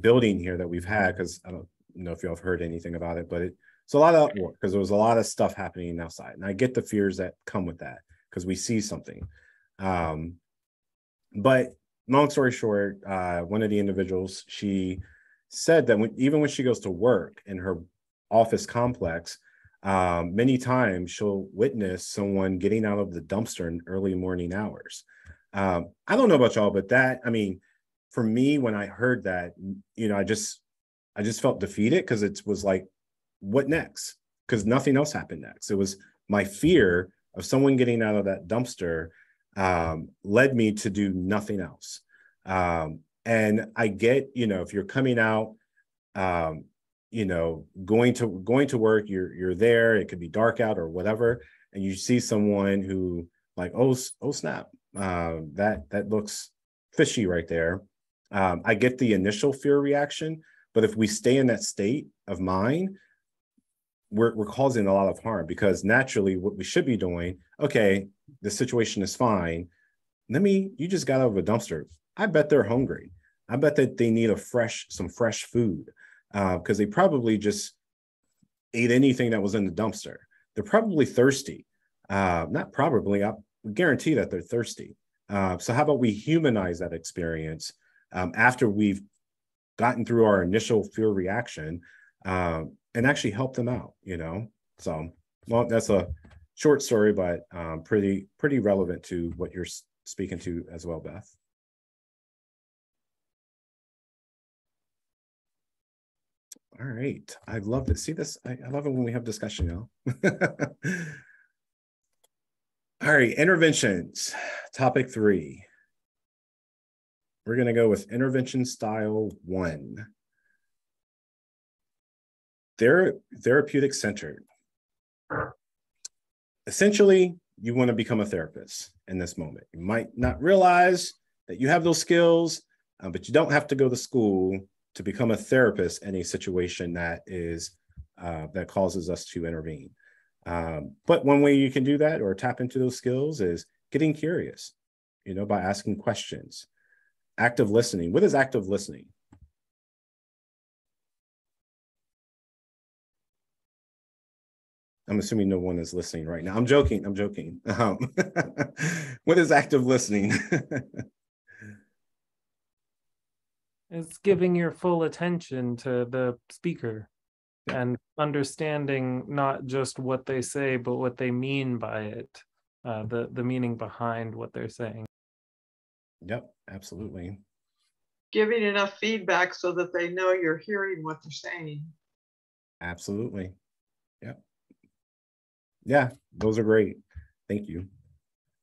building here that we've had, because I don't know if y'all have heard anything about it, but it's a lot of uproar because there was a lot of stuff happening outside. And I get the fears that come with that because we see something. But long story short, one of the individuals, she said that even when she goes to work in her office complex, many times she'll witness someone getting out of the dumpster in early morning hours. I don't know about y'all, but for me, when I heard that, I just felt defeated, because it was like, what next? Because nothing else happened next. It was my fear of someone getting out of that dumpster led me to do nothing else. And I get, if you're coming out, going to work, you're there, it could be dark out or whatever, and you see someone who, like, oh snap, that looks fishy right there. I get the initial fear reaction, but if we stay in that state of mind, we're causing a lot of harm, because naturally what we should be doing, okay, the situation is fine. You just got out of a dumpster. I bet they're hungry. I bet that they need some fresh food, because they probably just ate anything that was in the dumpster. They're probably thirsty. Not probably, I guarantee that they're thirsty. So how about we humanize that experience after we've gotten through our initial fear reaction, and actually help them out, So, well, that's a short story, but pretty relevant to what you're speaking to as well, Beth. All right, I love it. See this? I love it when we have discussion now. All right, interventions, topic 3. We're going to go with intervention style 1. Therapeutic centered. Essentially, you want to become a therapist in this moment. You might not realize that you have those skills, but you don't have to go to school to become a therapist in a situation that causes us to intervene. But one way you can do that or tap into those skills is getting curious, by asking questions. Active listening. What is active listening? I'm assuming no one is listening right now. I'm joking. What is active listening? It's giving your full attention to the speaker and understanding not just what they say, but what they mean by it, the meaning behind what they're saying. Yep, absolutely. Giving enough feedback so that they know you're hearing what they're saying. Absolutely. Yep. Yeah, those are great. Thank you.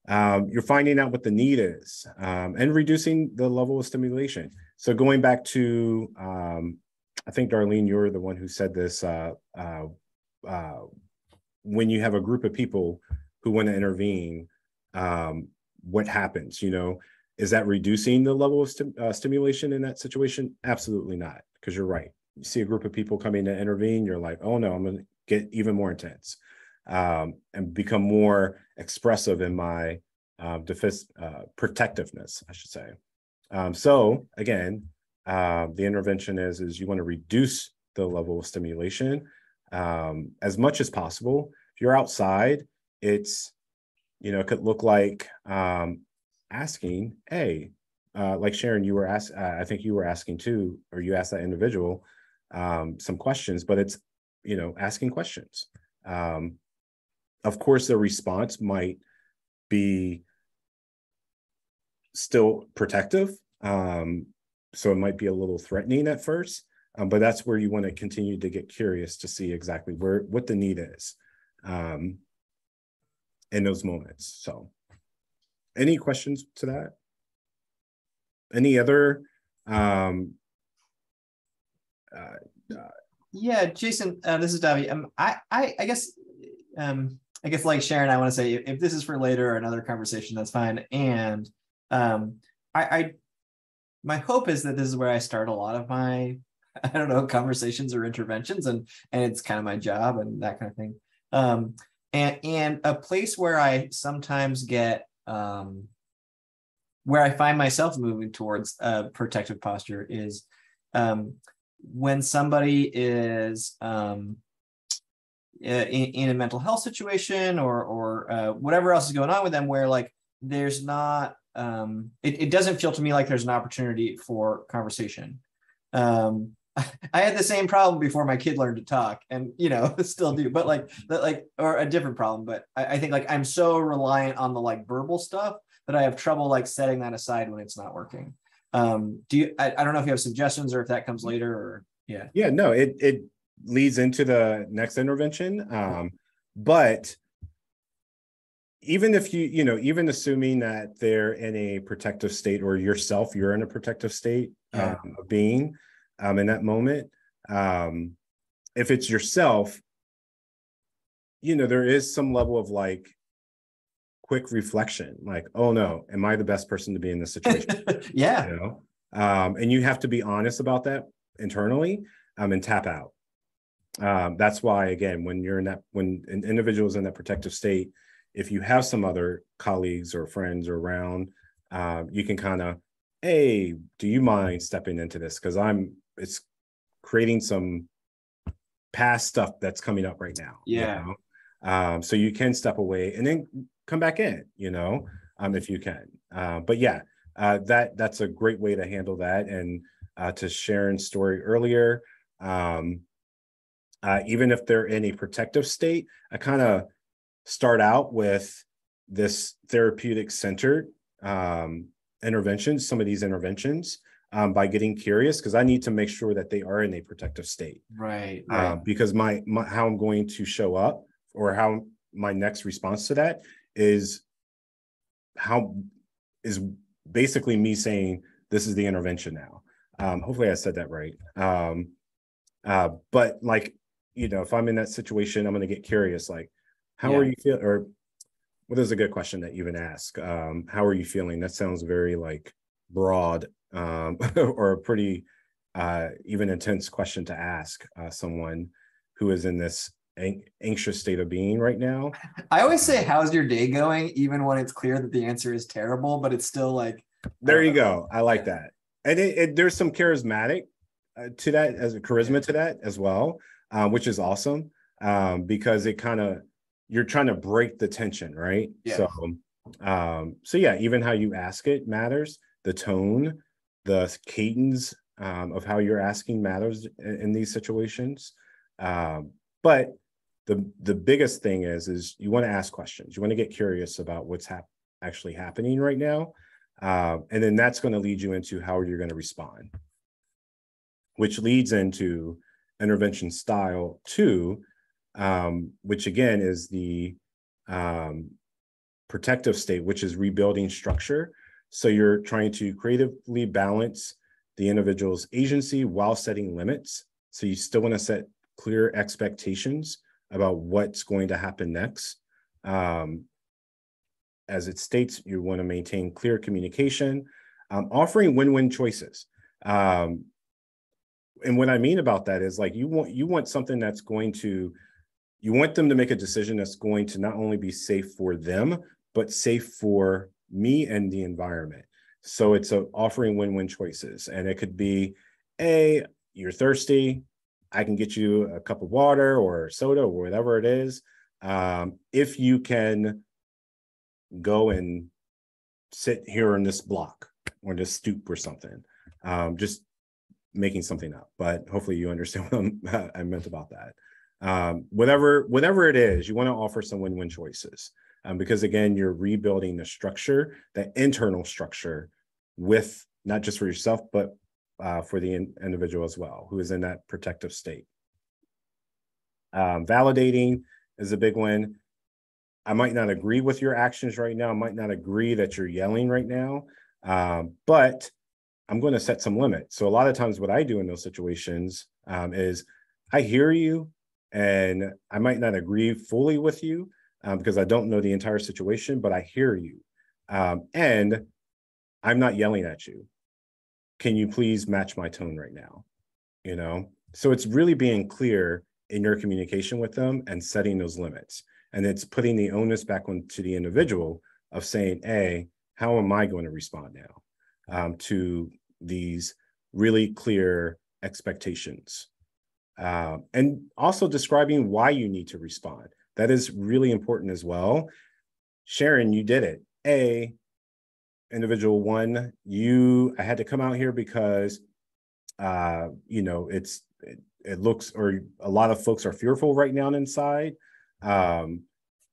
You're finding out what the need is and reducing the level of stimulation. So going back to, I think, Darlene, you're the one who said this, when you have a group of people who want to intervene, what happens, is that reducing the level of stimulation in that situation? Absolutely not, because you're right. You see a group of people coming to intervene, you're like, oh no, I'm going to get even more intense. And become more expressive in my protectiveness, I should say. So again, the intervention is you want to reduce the level of stimulation as much as possible. If you're outside, it could look like asking, hey, like Sharon, you were asked, I think you were asking too, or you asked that individual some questions, but it's, asking questions. Of course, the response might be still protective. So it might be a little threatening at first, but that's where you want to continue to get curious to see exactly what the need is in those moments. So any questions to that? Any other? Yeah, Jason, this is Davi. I guess like Sharon, I want to say if this is for later or another conversation, that's fine. And my hope is that this is where I start a lot of my, I don't know, conversations or interventions, and it's kind of my job and that kind of thing. And a place where I sometimes get where I find myself moving towards a protective posture is when somebody is in a mental health situation or whatever else is going on with them, where like there's not, it doesn't feel to me like there's an opportunity for conversation. I had the same problem before my kid learned to talk, and still do, but or a different problem. But I think like I'm so reliant on the like verbal stuff that I have trouble like setting that aside when it's not working. I don't know if you have suggestions or if that comes later or Yeah, no, it leads into the next intervention. But even if even assuming that they're in a protective state, or you're in a protective state of being in that moment, if it's yourself, there is some level of like quick reflection, like, oh no, am I the best person to be in this situation? And you have to be honest about that internally, and tap out. That's why, again, when an individual is in that protective state, if you have some other colleagues or friends around, you can kind of, hey, do you mind stepping into this? Because it's creating some past stuff that's coming up right now. So you can step away and then come back in, if you can. But yeah, that's a great way to handle that. And to Sharon's story earlier, even if they're in a protective state, I kind of start out with this therapeutic centered interventions, some of these interventions, by getting curious, because I need to make sure that they are in a protective state. Right. Because my how I'm going to show up, or how my next response to that is basically me saying, this is the intervention now. Hopefully I said that right. But like, if I'm in that situation, I'm going to get curious, like, how are you feeling? Or what is a good question that you even ask? How are you feeling? That sounds very like broad, or a pretty even intense question to ask someone who is in this anxious state of being right now. I always say, how's your day going? Even when it's clear that the answer is terrible, but it's still like, there you go. I like that. And there's some charismatic to that, as a charisma to that as well, which is awesome, because it kind of, you're trying to break the tension, right? Yeah. So yeah, even how you ask it matters. The tone, the cadence of how you're asking matters in these situations. But the biggest thing is you want to ask questions. You want to get curious about what's actually happening right now. And then that's going to lead you into how you're going to respond, which leads into intervention style 2, which again is the protective state, which is rebuilding structure. So you're trying to creatively balance the individual's agency while setting limits. So you still want to set clear expectations about what's going to happen next. As it states, you want to maintain clear communication, offering win-win choices. And what I mean about that is, like, you want something that's going to, you want them to make a decision that's going to not only be safe for them, but safe for me and the environment. So it's offering win-win choices. And it could be, A, you're thirsty, I can get you a cup of water or soda or whatever it is. If you can go and sit here in this block or this stoop or something. Just making something up, but hopefully you understand what I meant about that. Whatever it is, you want to offer some win-win choices, because again, you're rebuilding the structure, the internal structure, with not just for yourself, but for the individual as well, who is in that protective state. Validating is a big one. I might not agree with your actions right now. I might not agree that you're yelling right now, but I'm going to set some limits. So a lot of times what I do in those situations is I hear you, and I might not agree fully with you because I don't know the entire situation, but I hear you. And I'm not yelling at you. Can you please match my tone right now? You know, so it's really being clear in your communication with them and setting those limits. And it's putting the onus back onto the individual of saying, hey, how am I going to respond now to these really clear expectations? And also describing why you need to respond. That is really important as well. Sharon, you did it. Individual one, I had to come out here because, you know, it looks, or a lot of folks are fearful right now inside.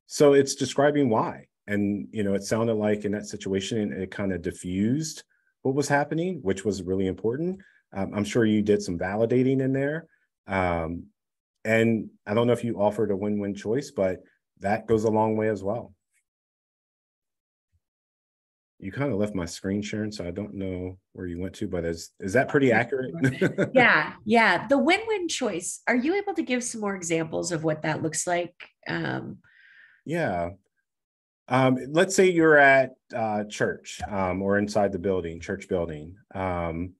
So it's describing why. And, you know, it sounded like in that situation, it kind of diffused what was happening, which was really important. I'm sure you did some validating in there. And I don't know if you offered a win-win choice, but that goes a long way as well. You kind of left my screen, Sharon, so I don't know where you went to, but is that pretty accurate? Yeah. The win-win choice. Are you able to give some more examples of what that looks like? Yeah. Let's say you're at church or inside the building, church building. I'm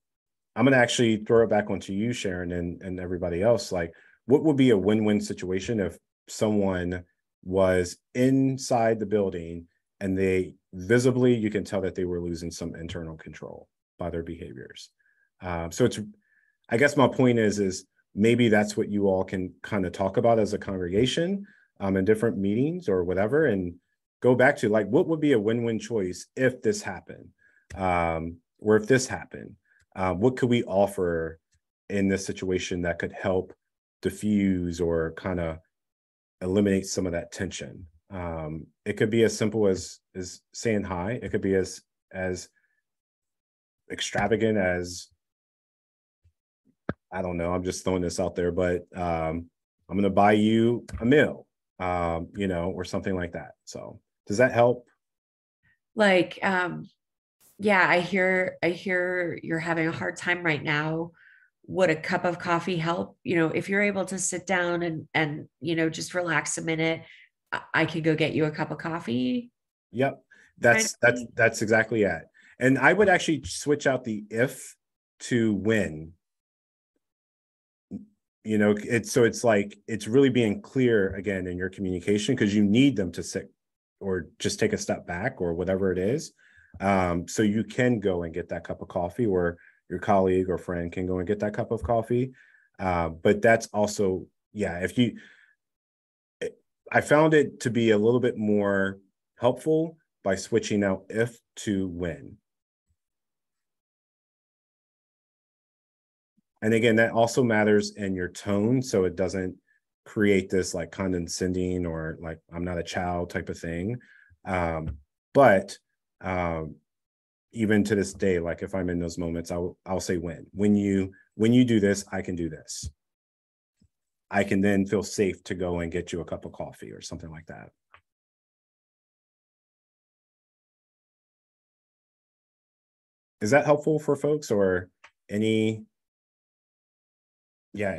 going to actually throw it back onto you, Sharon, and everybody else. Like, what would be a win-win situation if someone was inside the building and they visibly, you can tell that they were losing some internal control by their behaviors. So I guess my point is maybe that's what you all can kind of talk about as a congregation in different meetings or whatever, and go back to like, what would be a win-win choice if this happened, or if this happened, what could we offer in this situation that could help diffuse or kind of eliminate some of that tension? It could be as simple as saying hi. It could be as extravagant as, I don't know, I'm just throwing this out there, but I'm going to buy you a meal, you know, or something like that. So does that help? Like, yeah, I hear you're having a hard time right now. Would a cup of coffee help? You know, if you're able to sit down and you know, just relax a minute, I could go get you a cup of coffee. Yep. That's exactly it. And I would actually switch out the if to when. You know, it's like, it's really being clear again in your communication, because you need them to sit or just take a step back or whatever it is. So you can go and get that cup of coffee, or your colleague or friend can go and get that cup of coffee. But that's also, yeah, I found it to be a little bit more helpful by switching out if to when. And again, that also matters in your tone, so it doesn't create this like condescending or like I'm not a child type of thing. But even to this day, like if I'm in those moments, I'll say when you do this, I can do this. I can then feel safe to go and get you a cup of coffee or something like that. Is that helpful for folks, or any? Yeah,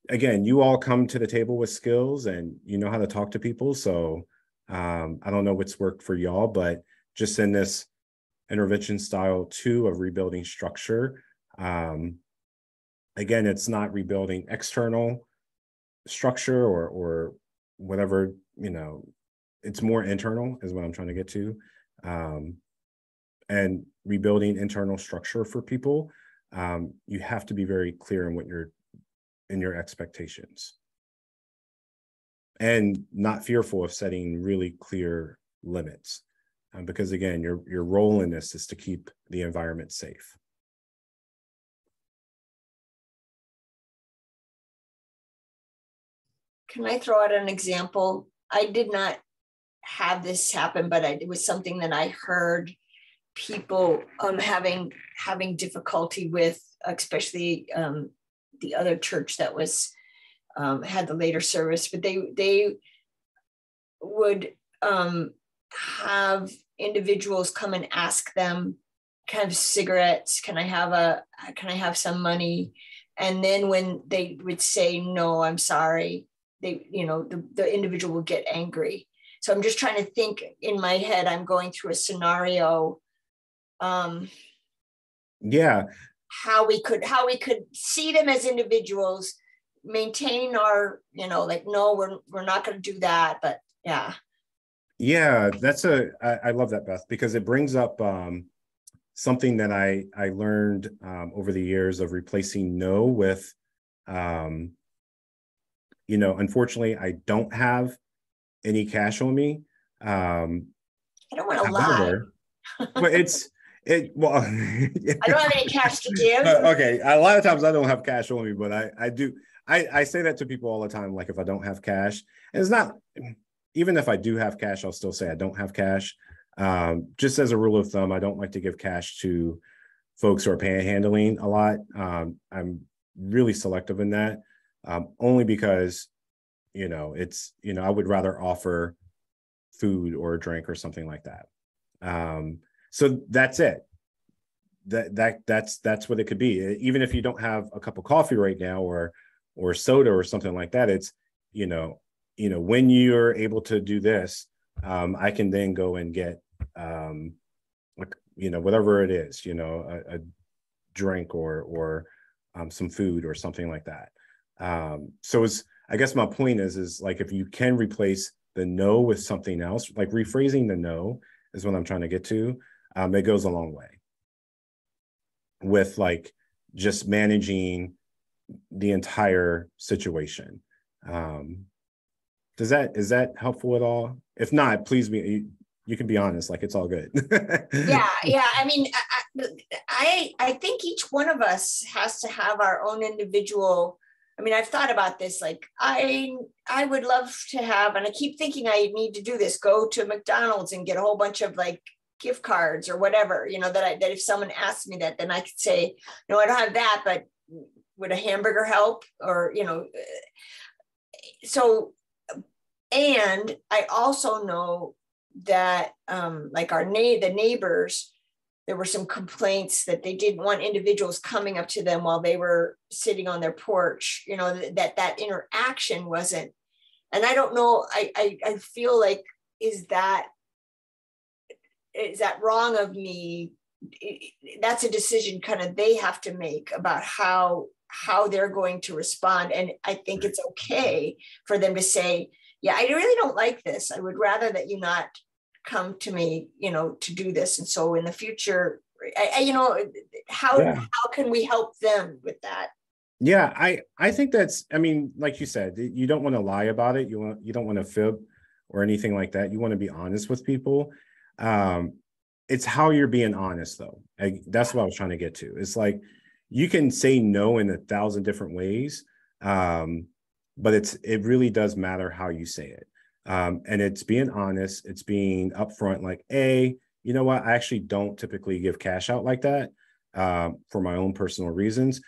again, you all come to the table with skills and you know how to talk to people. So I don't know what's worked for y'all, but just in this intervention style 2 of rebuilding structure, again, it's not rebuilding external structure or whatever, you know, it's more internal is what I'm trying to get to. And rebuilding internal structure for people, you have to be very clear in your expectations, and not fearful of setting really clear limits. because again, your role in this is to keep the environment safe. Can I throw out an example? I did not have this happen, but it was something that I heard people having difficulty with, especially the other church that was had the later service, but they would have individuals come and ask them, "Can I have cigarettes? Can I have some money?" And then when they would say, "No, I'm sorry," the individual would get angry. So I'm just trying to think in my head, I'm going through a scenario. Yeah. How we could see them as individuals, maintain our, like, no, we're not going to do that. But yeah. Yeah, I love that, Beth, because it brings up something that I learned over the years of replacing no with, unfortunately, I don't have any cash on me. I don't want to lie. But well, I don't have any cash to give. Okay, a lot of times I don't have cash on me, but I do. I say that to people all the time, like if I don't have cash, and it's not, even if I do have cash, I'll still say I don't have cash. Just as a rule of thumb, I don't like to give cash to folks who are panhandling a lot. I'm really selective in that, only because, I would rather offer food or a drink or something like that. So that's it. That's what it could be. Even if you don't have a cup of coffee right now or soda or something like that, it's, when you're able to do this, I can then go and get, whatever it is, a drink or some food or something like that. So I guess my point is like, if you can replace the no with something else, like rephrasing the no is what I'm trying to get to. It goes a long way with like just managing the entire situation. Is that helpful at all? If not, please you can be honest, like it's all good. Yeah. I mean, I think each one of us has to have our own individual. I mean, I've thought about this, like I would love to have, and I keep thinking I need to do this, go to McDonald's and get a whole bunch of like gift cards or whatever, that if someone asked me that, then I could say, no, I don't have that, but would a hamburger help? Or, so, and I also know that like the neighbors, there were some complaints that they didn't want individuals coming up to them while they were sitting on their porch, that interaction wasn't. And I don't know, I feel like, is that wrong of me? That's a decision kind of they have to make about how they're going to respond. And I think it's okay for them to say, yeah, I really don't like this. I would rather that you not come to me, to do this. And so in the future, how can we help them with that? Yeah, I think that's, I mean, like you said, you don't want to lie about it. You don't want to fib or anything like that. You want to be honest with people. It's how you're being honest, though. That's what I was trying to get to. It's like you can say no in 1,000 different ways, but it really does matter how you say it. And it's being honest. It's being upfront. Like, you know what? I actually don't typically give cash out like that for my own personal reasons.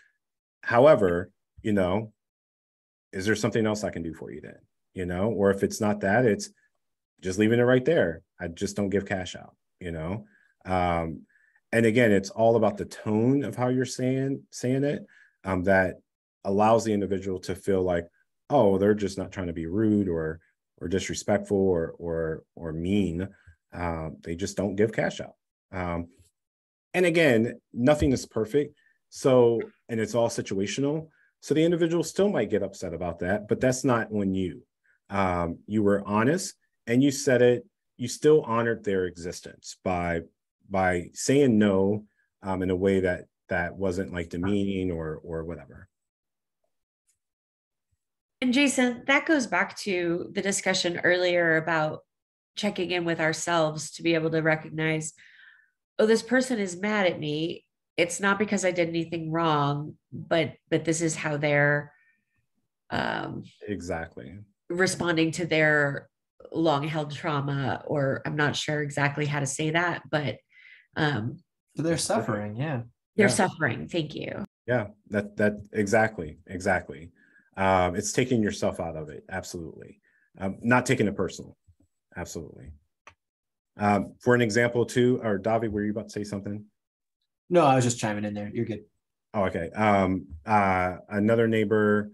However, is there something else I can do for you then? Or if it's not that, it's just leaving it right there. I just don't give cash out. And again, it's all about the tone of how you're saying it, that allows the individual to feel like, oh, they're just not trying to be rude or disrespectful or mean. They just don't give cash out. And again, nothing is perfect. So, and it's all situational. So the individual still might get upset about that, but that's not on you. You were honest and you said it. You still honored their existence by saying no in a way that wasn't like demeaning or whatever. And Jason, that goes back to the discussion earlier about checking in with ourselves to be able to recognize, oh, this person is mad at me. It's not because I did anything wrong, but this is how they're Exactly. responding to their long held trauma, or I'm not sure exactly how to say that, but They're suffering. Yeah. they're suffering. Thank you. Yeah, that exactly. It's taking yourself out of it. Absolutely. Not taking it personal. Absolutely. For an example too, or Davi, were you about to say something? No, I was just chiming in there. You're good. Oh, okay. Another neighbor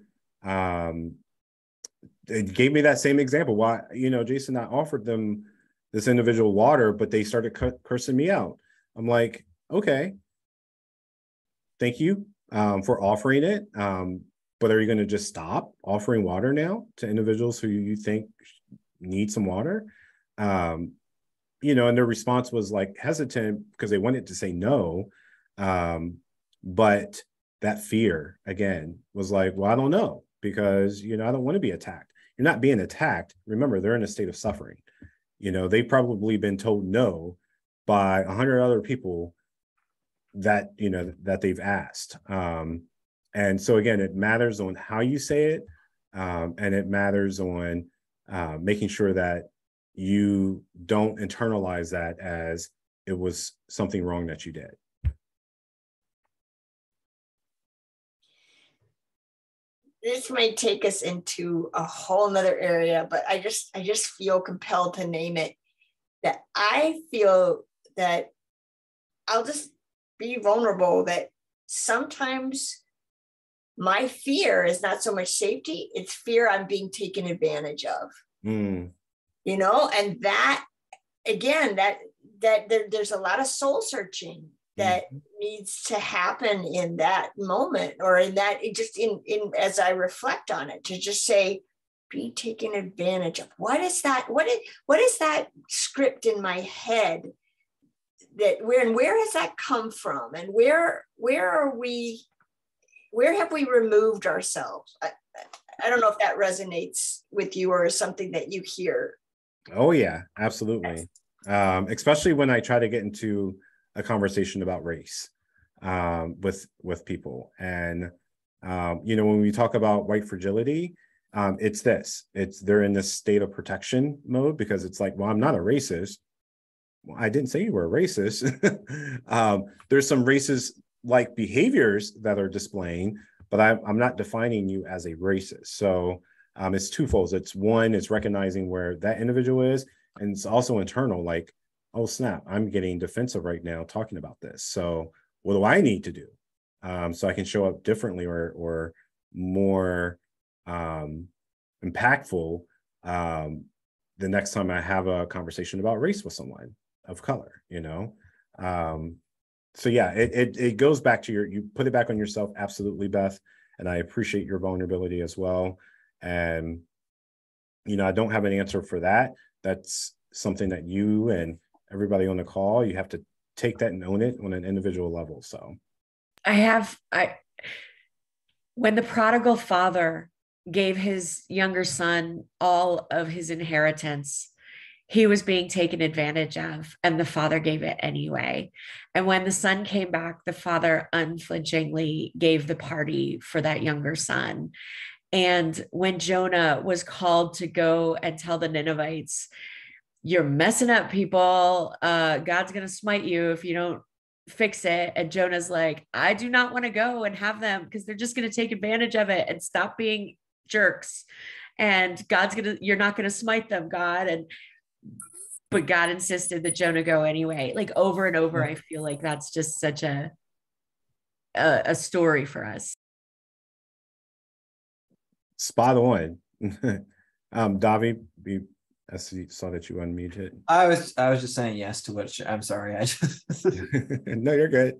it gave me that same example. Why, Jason, I offered them this individual water, but they started cursing me out. I'm like, okay, thank you for offering it. But are you going to just stop offering water now to individuals who you think need some water? And their response was like hesitant because they wanted to say no. But that fear again was like, well, I don't know, because, I don't want to be attacked. You're not being attacked. Remember, they're in a state of suffering. They've probably been told no by 100 other people that, that they've asked. And so again, it matters on how you say it. And it matters on making sure that you don't internalize that as it was something wrong that you did. This might take us into a whole nother area, but I just feel compelled to name it, that I feel that I'll just be vulnerable, that sometimes my fear is not so much safety, it's fear I'm being taken advantage of. And that, again, that there's a lot of soul searching that needs to happen in that moment, or in that, as I reflect on it, to just say, be taken advantage of. What is that? What is that script in my head that where has that come from? And where have we removed ourselves? I don't know if that resonates with you or is something that you hear. Oh yeah, absolutely. Especially when I try to get into a conversation about race with people. And, when we talk about white fragility, they're in this state of protection mode, because it's like, well, I'm not a racist. Well, I didn't say you were a racist. There's some racist like behaviors that are displaying, but I'm not defining you as a racist. So it's twofold. It's one, it's recognizing where that individual is, and it's also internal, like, oh snap, I'm getting defensive right now talking about this. So what do I need to do so I can show up differently or more impactful the next time I have a conversation about race with someone of color, So yeah, it goes back to you put it back on yourself. Absolutely, Beth. And I appreciate your vulnerability as well. And, I don't have an answer for that. That's something that you and everybody on the call, you have to take that and own it on an individual level. So when the prodigal father gave his younger son all of his inheritance, he was being taken advantage of, and the father gave it anyway. And when the son came back, the father unflinchingly gave the party for that younger son. And when Jonah was called to go and tell the Ninevites, you're messing up, people, God's going to smite you if you don't fix it. And Jonah's like, I do not want to go and have them, because they're just going to take advantage of it and stop being jerks. And you're not going to smite them, God. But God insisted that Jonah go anyway, like over and over. I feel like that's just such a story for us. Spot on. Davi, I saw that you unmuted. I was just saying yes to what I'm sorry. I just No, you're good.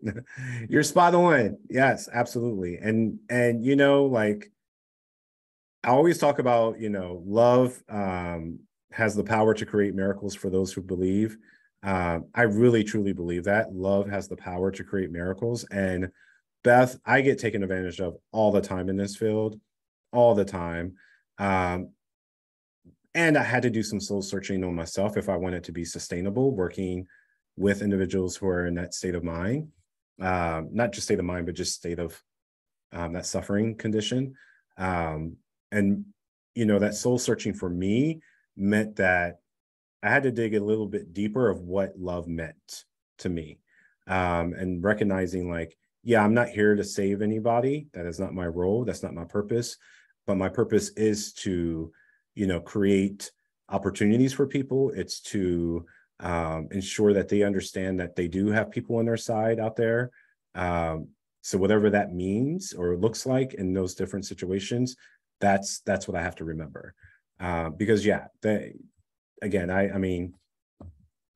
You're spot on. Yes, absolutely. And like I always talk about, love has the power to create miracles for those who believe. I really truly believe that love has the power to create miracles. And Beth, I get taken advantage of all the time in this field, all the time. And I had to do some soul searching on myself if I wanted to be sustainable, working with individuals who are in that state of mind, not just state of mind, but just state of that suffering condition. And, you know, that soul searching for me meant that I had to dig a little bit deeper of what love meant to me, and recognizing like, yeah, I'm not here to save anybody. That is not my role. That's not my purpose. But my purpose is to, you know, create opportunities for people. It's to ensure that they understand that they do have people on their side out there. So whatever that means or looks like in those different situations, that's what I have to remember. Because yeah, again, I mean,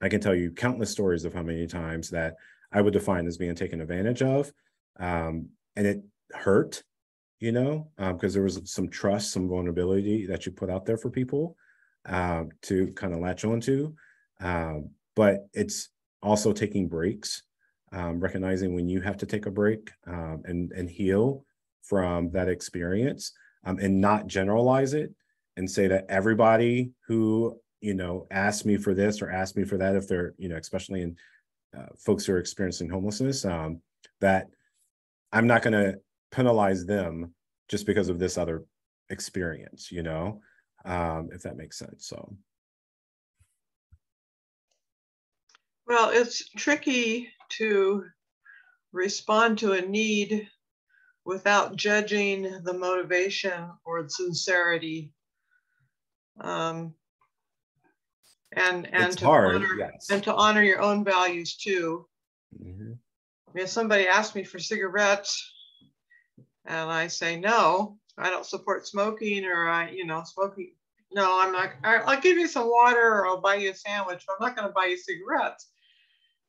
I can tell you countless stories of how many times that I would define as being taken advantage of. And it hurt, you know, because there was some trust, some vulnerability that you put out there for people to kind of latch onto. But it's also taking breaks, recognizing when you have to take a break and heal from that experience, and not generalize it and say that everybody who, you know, asked me for this or asked me for that, if they're, you know, especially in folks who are experiencing homelessness, that I'm not going to penalize them just because of this other experience, you know, if that makes sense. So. Well, it's tricky to respond to a need without judging the motivation or the sincerity. And It's to hard, honor, yes. and to honor your own values too. Mm-hmm. I mean, if somebody asked me for cigarettes and I say no, I don't support smoking, or smoking. No, I'm not. I'll give you some water, or I'll buy you a sandwich, but I'm not going to buy you cigarettes.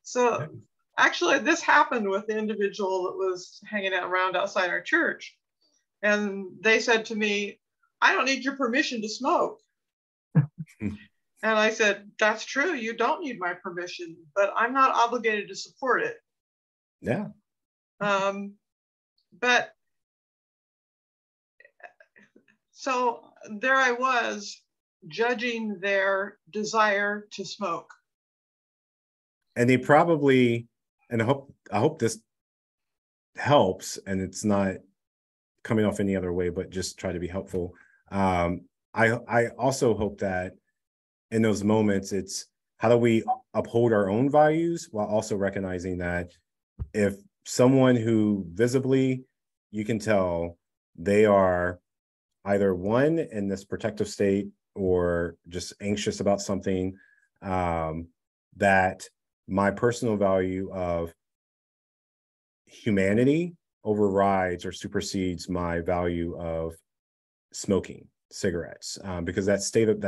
So actually, this happened with the individual that was hanging out around outside our church, and they said to me, "I don't need your permission to smoke." And I said, "That's true. You don't need my permission, but I'm not obligated to support it." Yeah. But so there I was, judging their desire to smoke. And they probably, and I hope this helps and it's not coming off any other way, but just try to be helpful. I also hope that in those moments, it's how do we uphold our own values while also recognizing that if someone who visibly you can tell they are either one in this protective state or just anxious about something, that my personal value of humanity overrides or supersedes my value of smoking cigarettes, because that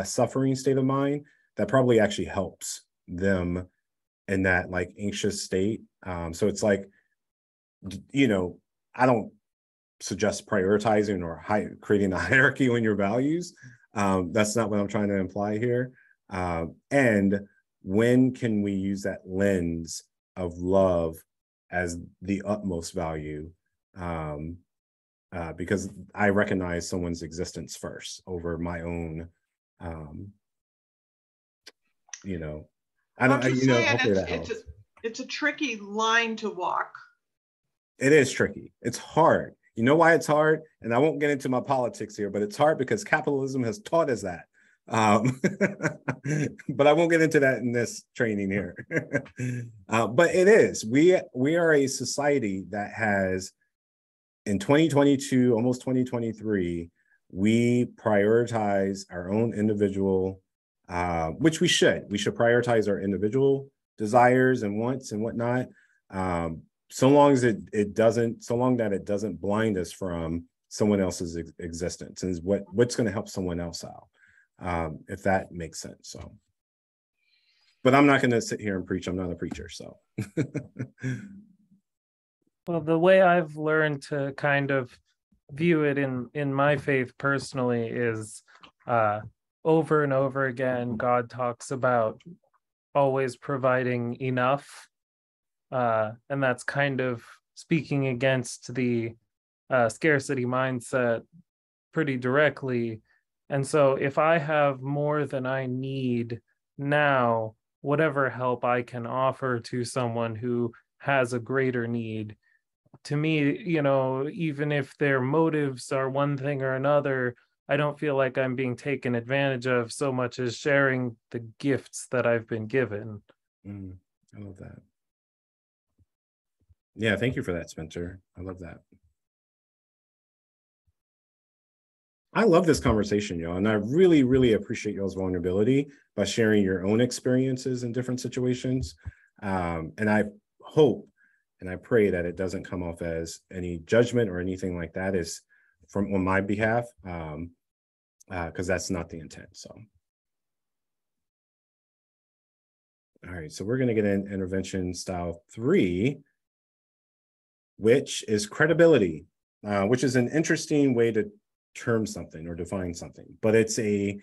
suffering state of mind, that probably actually helps them in that like anxious state. So it's like, you know, I don't suggest prioritizing or creating a hierarchy on your values. That's not what I'm trying to imply here. And when can we use that lens of love as the utmost value? Because I recognize someone's existence first over my own, you know, hopefully that helps. It's a tricky line to walk. It is tricky. It's hard. You know why it's hard? And I won't get into my politics here, but it's hard because capitalism has taught us that. But I won't get into that in this training here. But it is. We are a society that has, in 2022, almost 2023, we prioritize our own individual, which we should. We should prioritize our individual desires and wants and whatnot. So long that it doesn't blind us from someone else's existence and what's going to help someone else out, if that makes sense. So, but I'm not going to sit here and preach. I'm not a preacher, so. Well, the way I've learned to kind of view it in my faith personally is over and over again, God talks about always providing enough. And that's kind of speaking against the scarcity mindset pretty directly. And so if I have more than I need now, whatever help I can offer to someone who has a greater need, to me, you know, even if their motives are one thing or another, I don't feel like I'm being taken advantage of so much as sharing the gifts that I've been given. I love that. Yeah, thank you for that, Spencer. I love that. I love this conversation, y'all, and I really, really appreciate y'all's vulnerability by sharing your own experiences in different situations. And I hope and I pray that it doesn't come off as any judgment or anything like that is from on my behalf, because that's not the intent. So, all right, so we're going to get in intervention style 3, which is credibility, which is an interesting way to term something or define something, but it's a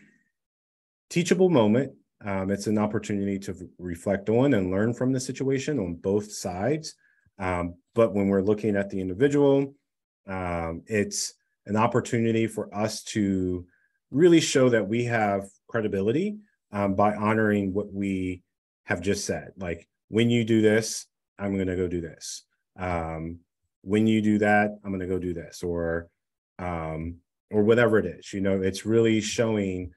teachable moment. It's an opportunity to reflect on and learn from the situation on both sides. But when we're looking at the individual, it's an opportunity for us to really show that we have credibility by honoring what we have just said. Like, when you do this, I'm going to go do this. When you do that, I'm going to go do this, or whatever it is. You know, it's really showing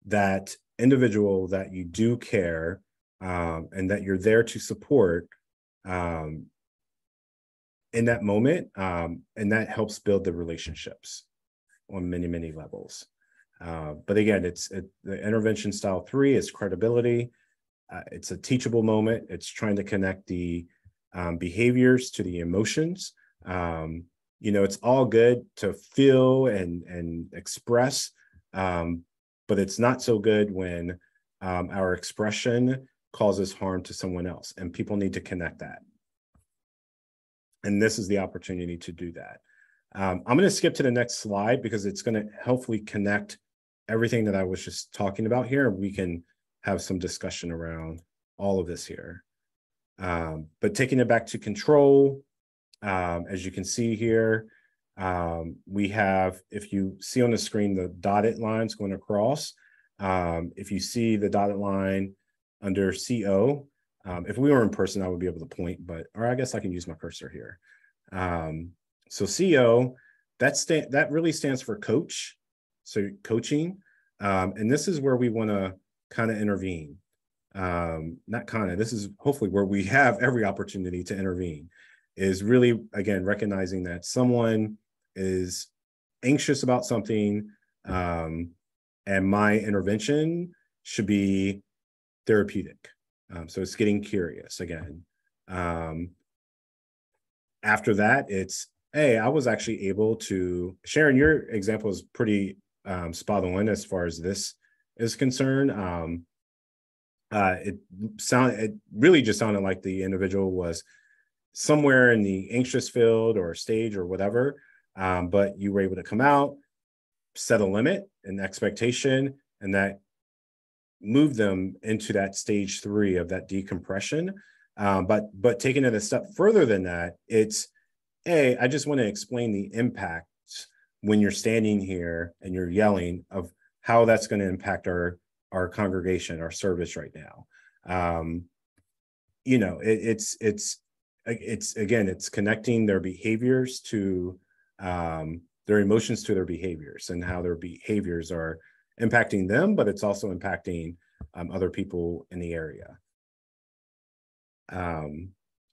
that individual that you do care, and that you're there to support in that moment, and that helps build the relationships on many, many levels. But again, the intervention style 3 is credibility. It's a teachable moment. It's trying to connect the behaviors to the emotions. You know, it's all good to feel and express, but it's not so good when our expression causes harm to someone else, and people need to connect that. And this is the opportunity to do that. I'm going to skip to the next slide because it's going to hopefully connect everything that I was just talking about here. We can have some discussion around all of this here. But taking it back to control, as you can see here, we have, if you see on the screen, the dotted lines going across. If you see the dotted line under CO, if we were in person, I would be able to point, or I guess I can use my cursor here. So CO, that really stands for coach, so coaching. And this is where we want to kind of intervene. This is hopefully where we have every opportunity to intervene, is really, again, recognizing that someone is anxious about something, and my intervention should be therapeutic. So it's getting curious again. After that, it's, hey, I was actually able to, Sharon, your example is pretty spot on as far as this is concerned. It really just sounded like the individual was somewhere in the anxious field or stage or whatever, but you were able to come out, set a limit, an expectation, and that moved them into that stage 3 of that decompression. But taking it a step further than that, it's, hey, I just want to explain the impacts when you're standing here and you're yelling of how that's going to impact our congregation, our service right now. You know, it's again, it's connecting their behaviors to their emotions to their behaviors, and how their behaviors are impacting them, but it's also impacting other people in the area.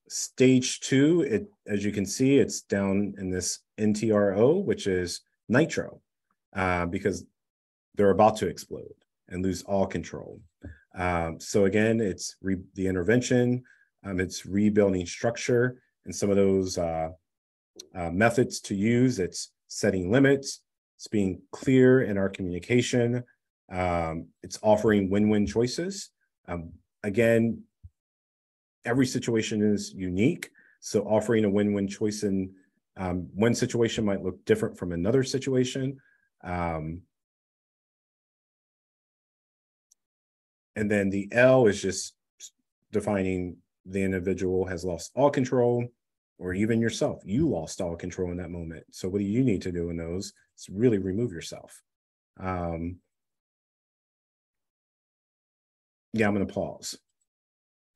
Stage 2, as you can see, it's down in this NTRO, which is nitro, because they're about to explode and lose all control. So again, it's the intervention, it's rebuilding structure, and some of those methods to use. It's setting limits, it's being clear in our communication, it's offering win-win choices. Again, every situation is unique, so offering a win-win choice in one situation might look different from another situation. And then the L is just defining the individual has lost all control, or even yourself, you lost all control in that moment. So what do you need to do in those? Is really remove yourself. Yeah, I'm going to pause.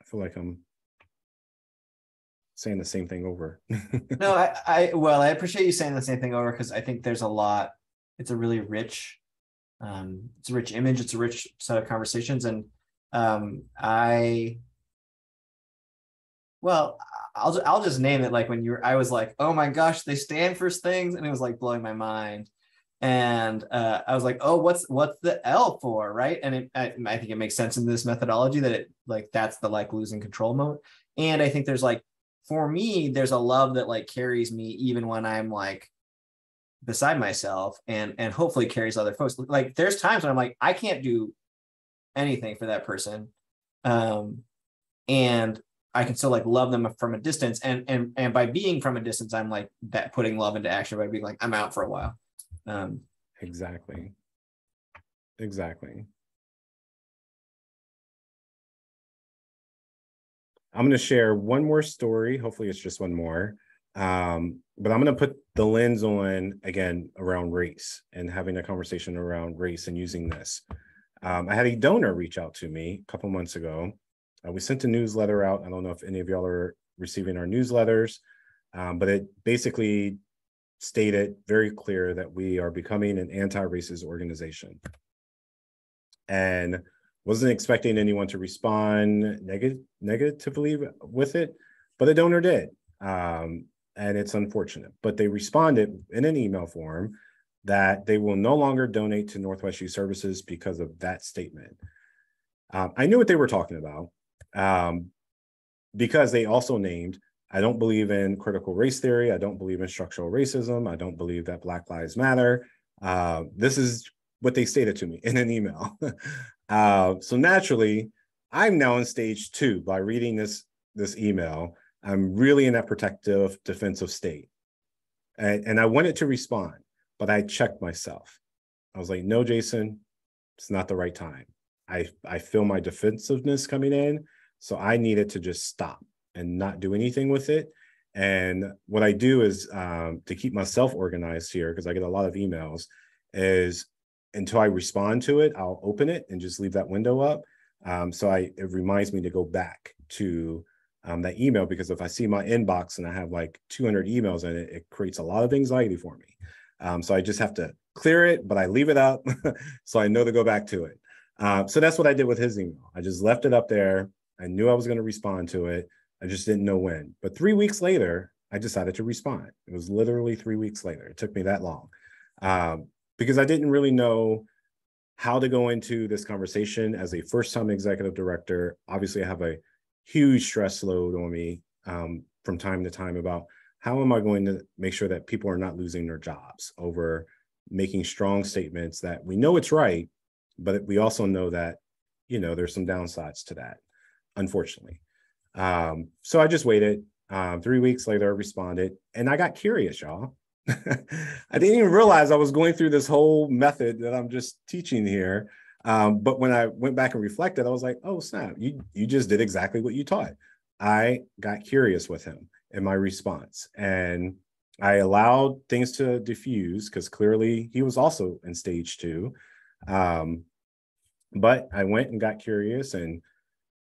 I feel like I'm saying the same thing over. No, I appreciate you saying the same thing over, because I think there's a lot. It's a really rich, it's a rich image. It's a rich set of conversations, and I'll just name it. Like I was like, oh my gosh, they stand for things, and it was like blowing my mind. And I was like, oh, what's the L for, right? And I think it makes sense in this methodology that it like that's the like losing control mode. And I think there's like, for me, there's a love that like carries me even when I'm like beside myself, and hopefully carries other folks. Like there's times when I'm like, I can't do anything for that person, and I can still like love them from a distance, and by being from a distance, I'm like that putting love into action by being like, I'm out for a while. Exactly. I'm going to share one more story. Hopefully it's just one more. But I'm going to put the lens on, again, around race and having a conversation around race and using this. I had a donor reach out to me a couple months ago. We sent a newsletter out. I don't know if any of y'all are receiving our newsletters, but it basically stated very clear that we are becoming an anti-racist organization. And wasn't expecting anyone to respond negatively with it, but the donor did. And it's unfortunate, but they responded in an email form that they will no longer donate to Northwest Youth Services because of that statement. I knew what they were talking about, because they also named, I don't believe in critical race theory. I don't believe in structural racism. I don't believe that Black Lives Matter. This is what they stated to me in an email. So naturally, I'm now in stage 2 by reading this email. I'm really in that protective, defensive state. And I wanted to respond, but I checked myself. I was like, no, Jason, it's not the right time. I feel my defensiveness coming in, so I needed to just stop and not do anything with it. And what I do is, to keep myself organized here, because I get a lot of emails, is until I respond to it, I'll open it and just leave that window up. So it reminds me to go back to that email, because if I see my inbox and I have like 200 emails in it, it creates a lot of anxiety for me. So I just have to clear it, but I leave it up so I know to go back to it. So that's what I did with his email. I just left it up there. I knew I was going to respond to it. I just didn't know when. But 3 weeks later, I decided to respond. It was literally 3 weeks later. It took me that long, because I didn't really know how to go into this conversation as a first-time executive director. Obviously, I have a huge stress load on me from time to time about how am I going to make sure that people are not losing their jobs over making strong statements that we know it's right, but we also know that, there's some downsides to that, unfortunately. So I just waited. 3 weeks later, I responded, and I got curious, y'all. I didn't even realize I was going through this whole method that I'm just teaching here. But when I went back and reflected, I was like, oh, snap, you just did exactly what you taught. I got curious with him in my response, and I allowed things to diffuse, because clearly he was also in stage 2. But I went and got curious and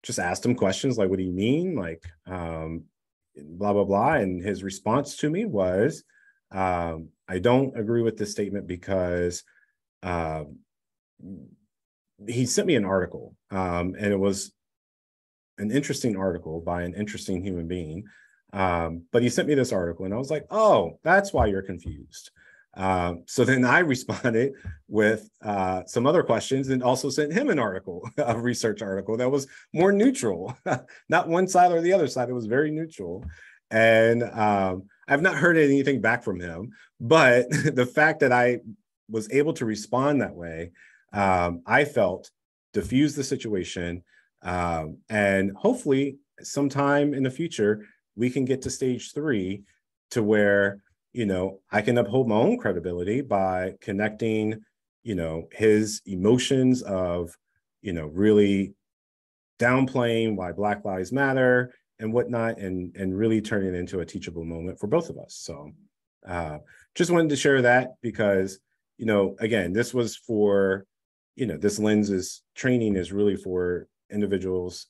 just asked him questions like, what do you mean? Like, blah, blah, blah. And his response to me was, I don't agree with this statement because he sent me an article, and it was an interesting article by an interesting human being. But he sent me this article, and I was like, oh, that's why you're confused. So then I responded with some other questions, and also sent him an article, a research article that was more neutral, not one side or the other side. It was very neutral. And I've not heard anything back from him, but the fact that I was able to respond that way, I felt diffused the situation. And hopefully sometime in the future, we can get to stage 3 to where, I can uphold my own credibility by connecting, his emotions of, really downplaying why Black Lives Matter and whatnot, and really turning it into a teachable moment for both of us. So just wanted to share that, because again, this was for, this training is really for individuals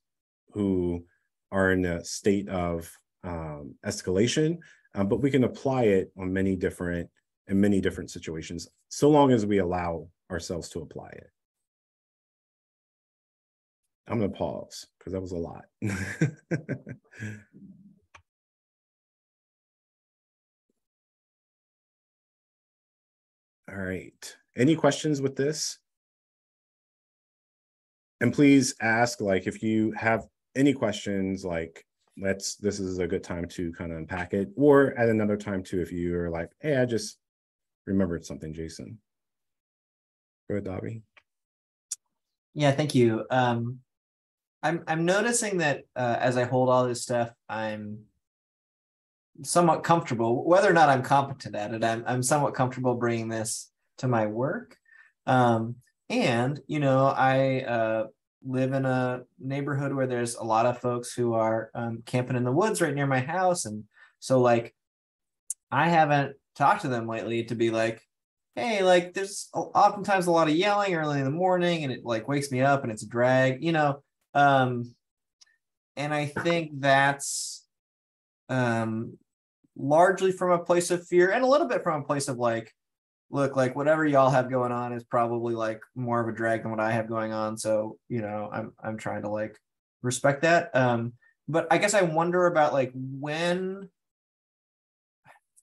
who are in a state of escalation, but we can apply it on many different situations, so long as we allow ourselves to apply it. I'm going to pause because that was a lot. All right. Any questions with this? And please ask, like, if you have any questions, like, this is a good time to kind of unpack it, or at another time too, if you are like, hey, I just remembered something, Jason. Go ahead, Davi. Yeah, thank you. I'm noticing that as I hold all this stuff, I'm somewhat comfortable, whether or not I'm competent at it. I'm somewhat comfortable bringing this to my work. And, I live in a neighborhood where there's a lot of folks who are camping in the woods right near my house. And so, like, I haven't talked to them lately to be like, hey, like, there's oftentimes a lot of yelling early in the morning and it like wakes me up and it's a drag, and I think that's largely from a place of fear and a little bit from a place of like, look, like whatever y'all have going on is probably like more of a drag than what I have going on. So, I'm trying to like respect that. But I guess I wonder about like when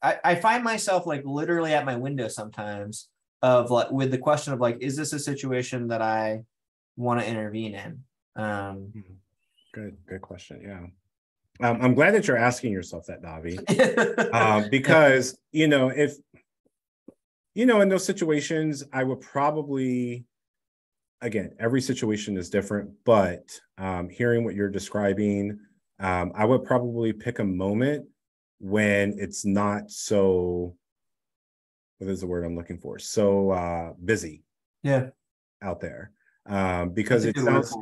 I find myself like literally at my window sometimes of like with the question of like, is this a situation that I want to intervene in? Good question. Yeah. I'm glad that you're asking yourself that, Davi, because, if, in those situations, I would probably, again, every situation is different, but hearing what you're describing, I would probably pick a moment when it's not so, what is the word I'm looking for? So busy. Yeah. Out there. Because it sounds,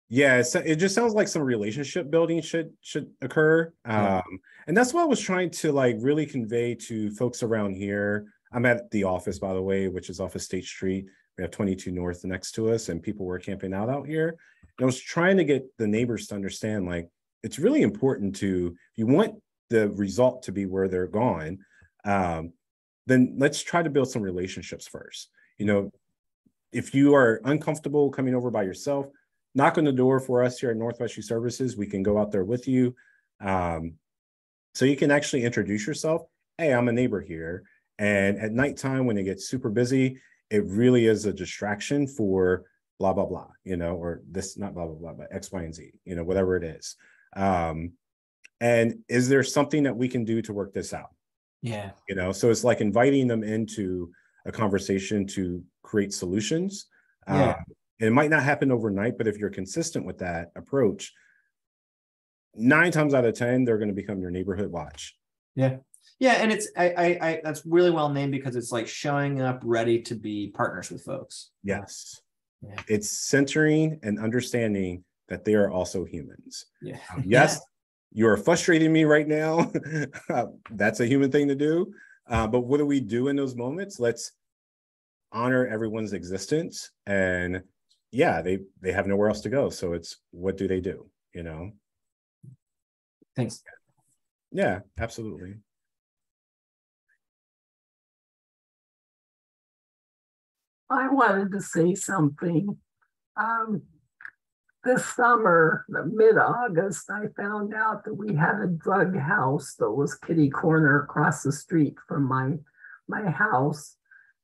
it just sounds like some relationship building should occur. And that's what I was trying to like really convey to folks around here. I'm at the office, by the way, which is off of State Street. We have 22 North next to us, and people were camping out here. And I was trying to get the neighbors to understand, like, it's really important to, if you want the result to be where they're going, then let's try to build some relationships first. If you are uncomfortable coming over by yourself, knock on the door for us here at Northwest Youth Services. We can go out there with you. So you can actually introduce yourself. Hey, I'm a neighbor here. And at nighttime, when it gets super busy, it really is a distraction for blah, blah, blah, or this, not blah, blah, blah, but X, Y, and Z, whatever it is. And is there something that we can do to work this out? Yeah. So it's like inviting them into a conversation to create solutions. Yeah. And it might not happen overnight, but if you're consistent with that approach, 9 times out of 10, they're going to become your neighborhood watch. Yeah. Yeah. And it's, I that's really well named because it's like showing up ready to be partners with folks. Yes. Yeah. It's centering and understanding that they are also humans. Yeah. Yes. You're frustrating me right now. That's a human thing to do. But what do we do in those moments? Let's honor everyone's existence. And they have nowhere else to go. So it's, what do they do? Thanks. Yeah, absolutely. I wanted to say something. This summer, mid-August, I found out that we had a drug house that was kitty corner across the street from my house.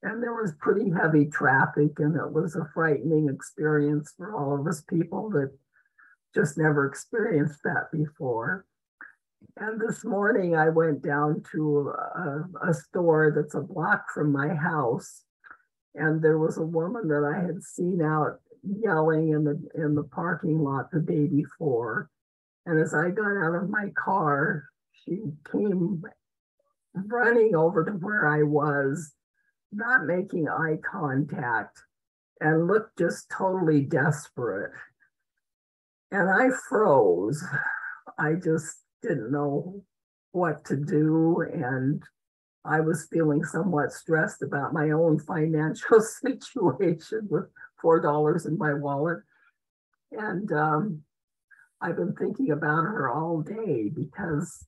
And there was pretty heavy traffic, and it was a frightening experience for all of us people that just never experienced that before. And this morning I went down to a store that's a block from my house, and there was a woman that I had seen out yelling in the parking lot the day before. And as I got out of my car, she came running over to where I was, not making eye contact, and looked just totally desperate. And I froze. I just didn't know what to do. And I was feeling somewhat stressed about my own financial situation with $4 in my wallet. And I've been thinking about her all day because,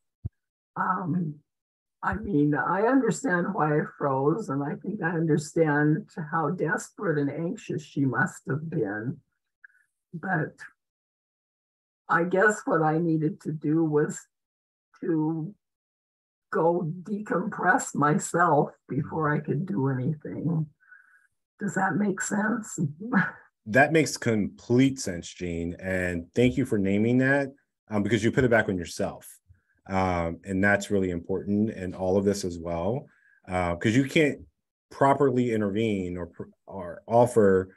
I mean, I understand why I froze, and I think I understand how desperate and anxious she must have been. But I guess what I needed to do was to go decompress myself before I could do anything. Does that make sense? That makes complete sense, Jean. And thank you for naming that, because you put it back on yourself. And that's really important in all of this as well, because you can't properly intervene or offer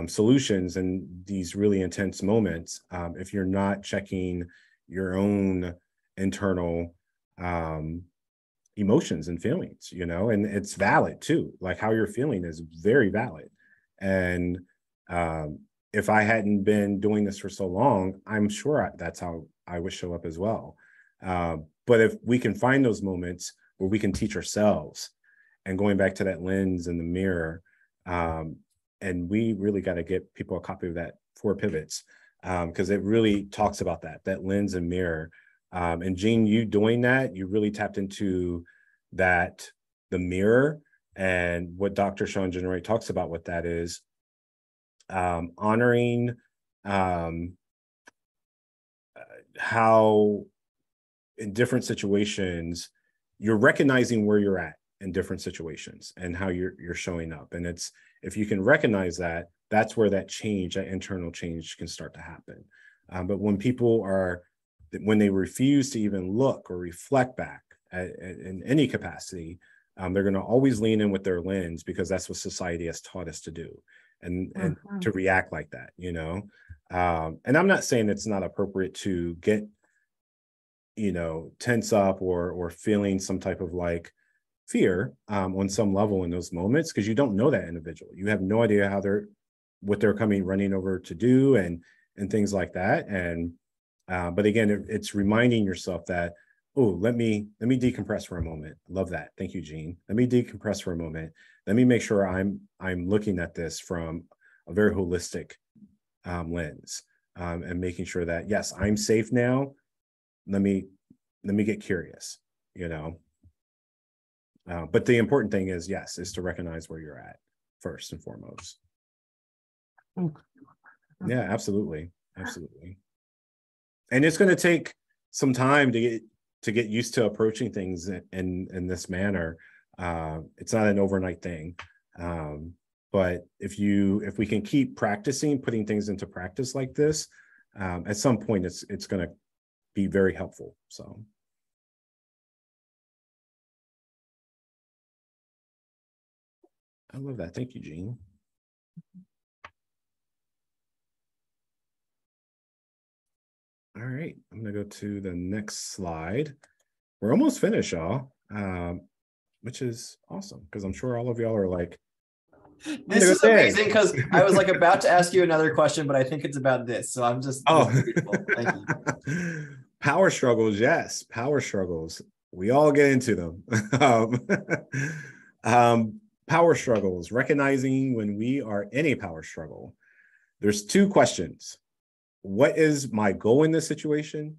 solutions in these really intense moments if you're not checking your own internal emotions and feelings, you know, and it's valid too. Like how you're feeling is very valid. And if I hadn't been doing this for so long, I'm sure that's how I would show up as well. But if we can find those moments where we can teach ourselves, and going back to that lens in the mirror, and we really got to get people a copy of that 4 Pivots, because it really talks about that lens and mirror. And Jean, you doing that, you really tapped into that, the mirror, and what Dr. Sean Generate talks about what that is, honoring how in different situations, you're recognizing where you're at in different situations and how you're showing up. And it's, if you can recognize that, that's where that change, that internal change can start to happen. But when people when they refuse to even look or reflect back in any capacity, they're going to always lean in with their lens because that's what society has taught us to do, and to react like that, you know. And I'm not saying it's not appropriate to get, you know, tense up or feeling some type of like fear on some level in those moments, because you don't know that individual. You have no idea what they're running over to do and things like that. And but again, it's reminding yourself that, oh, let me decompress for a moment. Love that. Thank you, Jean. Let me decompress for a moment. Let me make sure I'm looking at this from a very holistic lens, and making sure that, yes, I'm safe now. Let me get curious, you know. But the important thing is to recognize where you're at first and foremost. Yeah, absolutely. And it's going to take some time to get used to approaching things in this manner. It's not an overnight thing. But if we can keep practicing, putting things into practice like this, at some point it's going to be very helpful. So. I love that. Thank you, Jean. All right, I'm gonna go to the next slide. We're almost finished, y'all, which is awesome because I'm sure all of y'all are like, this is amazing, because I was like about to ask you another question, but I think it's about this. So I'm just beautiful. Thank you. Power struggles, yes, power struggles. We all get into them. Power struggles, recognizing when we are in a power struggle. There's 2 questions. What is my goal in this situation?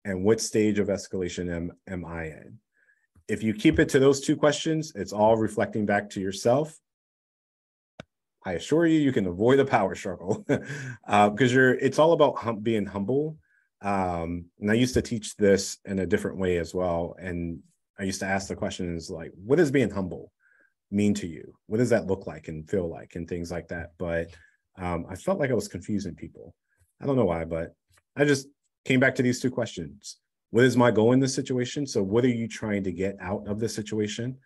And what stage of escalation am I in? If you keep it to those 2 questions, it's all reflecting back to yourself. I assure you can avoid a power struggle because it's all about being humble. And I used to teach this in a different way as well. And I used to ask the questions like, what does being humble mean to you? What does that look like and feel like and things like that? But I felt like I was confusing people. I don't know why, but I just came back to these 2 questions. What is my goal in this situation? So what are you trying to get out of the situation?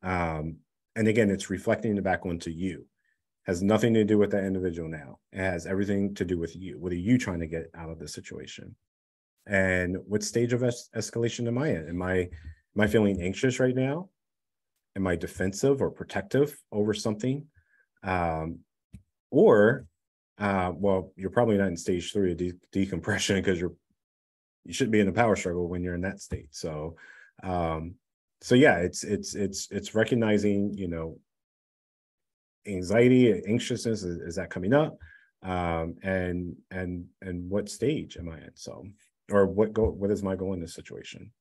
And again, it's reflecting it back onto you. Has nothing to do with that individual now. It has everything to do with you. What are you trying to get out of the situation? And what stage of escalation am I in? Am I feeling anxious right now? Am I defensive or protective over something? Well, you're probably not in stage 3 of decompression because you shouldn't be in a power struggle when you're in that state. So So yeah, it's recognizing, anxiety, anxiousness, is that coming up? And what stage am I in? So, or what is my goal in this situation?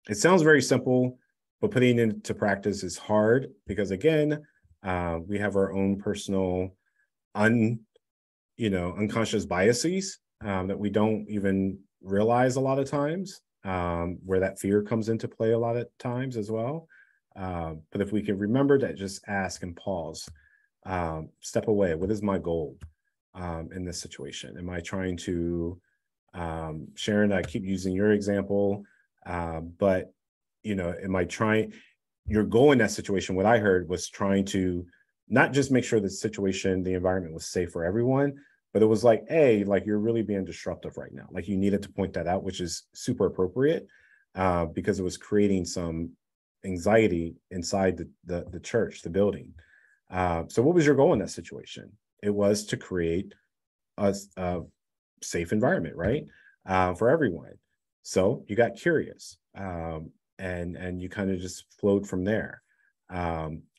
It sounds very simple, but putting it into practice is hard because, again, we have our own personal unconscious biases that we don't even realize a lot of times, where that fear comes into play a lot of times as well. But if we can remember to just ask and pause, step away. What is my goal in this situation? Am I trying to, Sharon, I keep using your example, but, am I trying, your goal in that situation, what I heard was trying to not just make sure the situation, the environment was safe for everyone, but it was like, hey, like you're really being disruptive right now. Like you needed to point that out, which is super appropriate because it was creating some anxiety inside the church, the building. So what was your goal in that situation? It was to create a safe environment, right? For everyone. So you got curious and you kind of just flowed from there.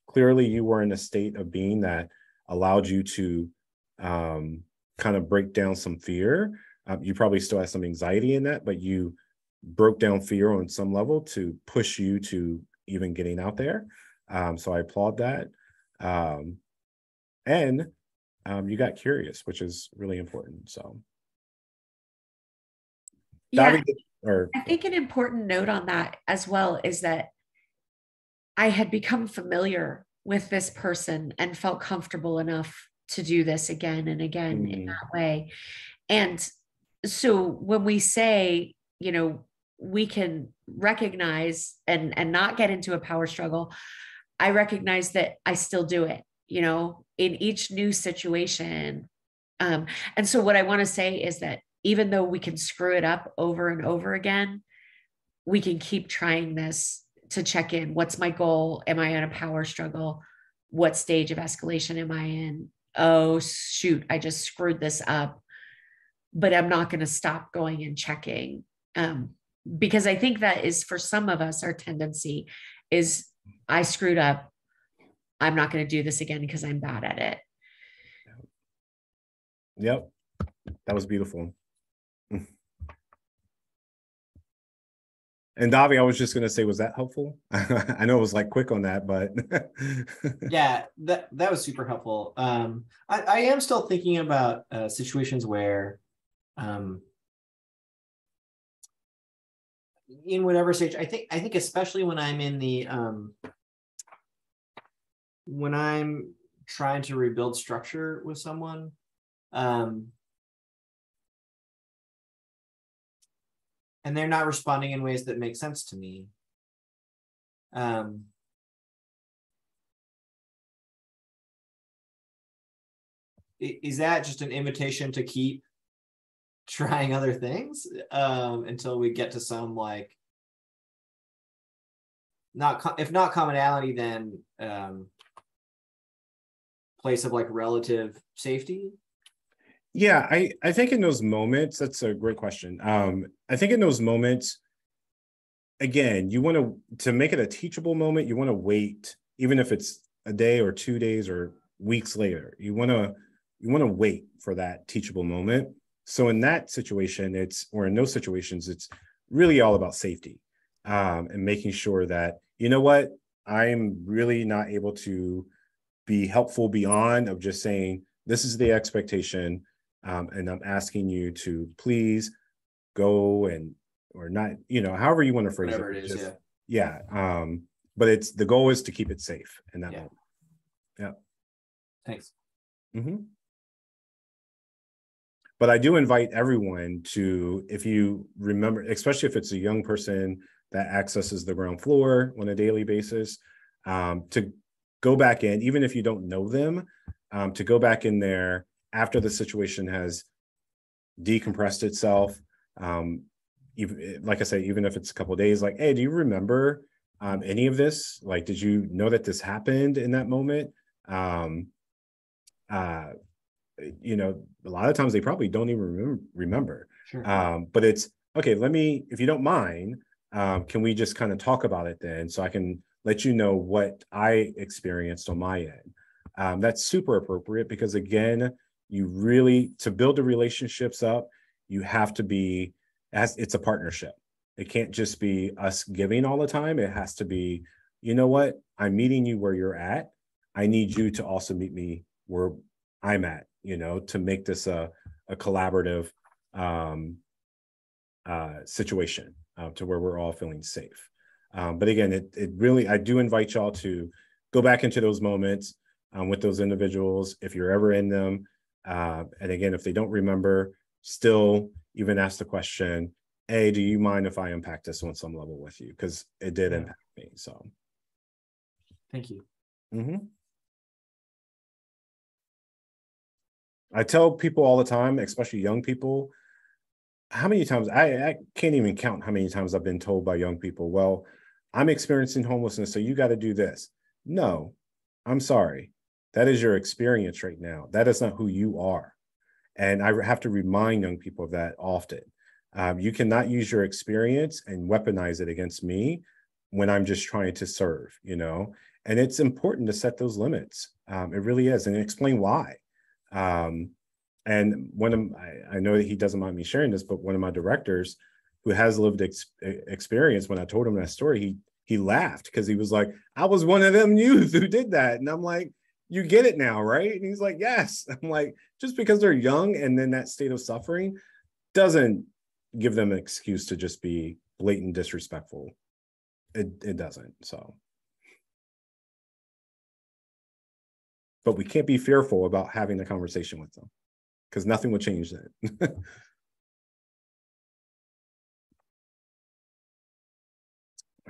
Clearly you were in a state of being that allowed you to kind of break down some fear. You probably still have some anxiety in that, but you broke down fear on some level to push you to even getting out there. So I applaud that. And you got curious, which is really important. So Yeah, David, I think an important note on that as well is that I had become familiar with this person and felt comfortable enough to do this again and again in that way. And so when we say, we can recognize and not get into a power struggle, I recognize that I still do it, in each new situation. And so what I want to say is that even though we can screw it up over and over again, we can keep trying this to check in. What's my goal? Am I in a power struggle? What stage of escalation am I in? Oh, shoot, I just screwed this up. But I'm not going to stop going and checking. Because I think that is, for some of us, our tendency is, I screwed up. I'm not going to do this again because I'm bad at it. Yep. That was beautiful. And Davi, I was just going to say, was that helpful? I know it was like quick on that, but yeah, that was super helpful. I am still thinking about situations where, in whatever stage, I think especially when I'm in the when I'm trying to rebuild structure with someone, and they're not responding in ways that make sense to me. Is that just an invitation to keep trying other things until we get to some, like, if not commonality, then place of like relative safety? Yeah, I think in those moments, that's a great question. I think in those moments, again, you want to make it a teachable moment. You want to wait, even if it's a day or 2 days or weeks later. You want to wait for that teachable moment. So in that situation, in those situations, it's really all about safety and making sure that, you know what, I'm really not able to be helpful beyond of just saying, this is the expectation. And I'm asking you to please go or not, however you want to phrase Whatever it. It is, yeah. But the goal is to keep it safe in that moment. Yeah. Thanks. Mm-hmm. But I do invite everyone to, if you remember, especially if it's a young person that accesses the ground floor on a daily basis, to go back in, even if you don't know them, to go back in there after the situation has decompressed itself. Even, like I say, even if it's a couple of days, like, hey, do you remember any of this? Like, did you know that this happened in that moment? A lot of times they probably don't even remember. Sure. But it's okay. If you don't mind, can we just kind of talk about it then, so I can let you know what I experienced on my end? That's super appropriate, because again, you really, to build the relationships up, you have to be, it's a partnership. It can't just be us giving all the time. It has to be, you know what, I'm meeting you where you're at. I need you to also meet me where I'm at, you know, to make this a collaborative situation, to where we're all feeling safe. But again, it really, I do invite y'all to go back into those moments with those individuals, if you're ever in them. And again, if they don't remember, still even ask the question, hey, do you mind if I unpack this on some level with you? Because it did impact me. So Thank you. I tell people all the time, especially young people, how many times, I can't even count how many times I've been told by young people, well, I'm experiencing homelessness, so you got to do this. No, I'm sorry. That is your experience right now. That is not who you are. And I have to remind young people of that often. You cannot use your experience and weaponize it against me when I'm just trying to serve, you know? And it's important to set those limits. It really is, and explain why. And I know that he doesn't mind me sharing this, but one of my directors who has lived experience, when I told him that story, he laughed, because he was like, I was one of them youth who did that. And I'm like, you get it now, right? And he's like, yes. I'm like, just because they're young and then that state of suffering doesn't give them an excuse to just be blatant disrespectful. It doesn't. So, but we can't be fearful about having the conversation with them, because nothing will change that.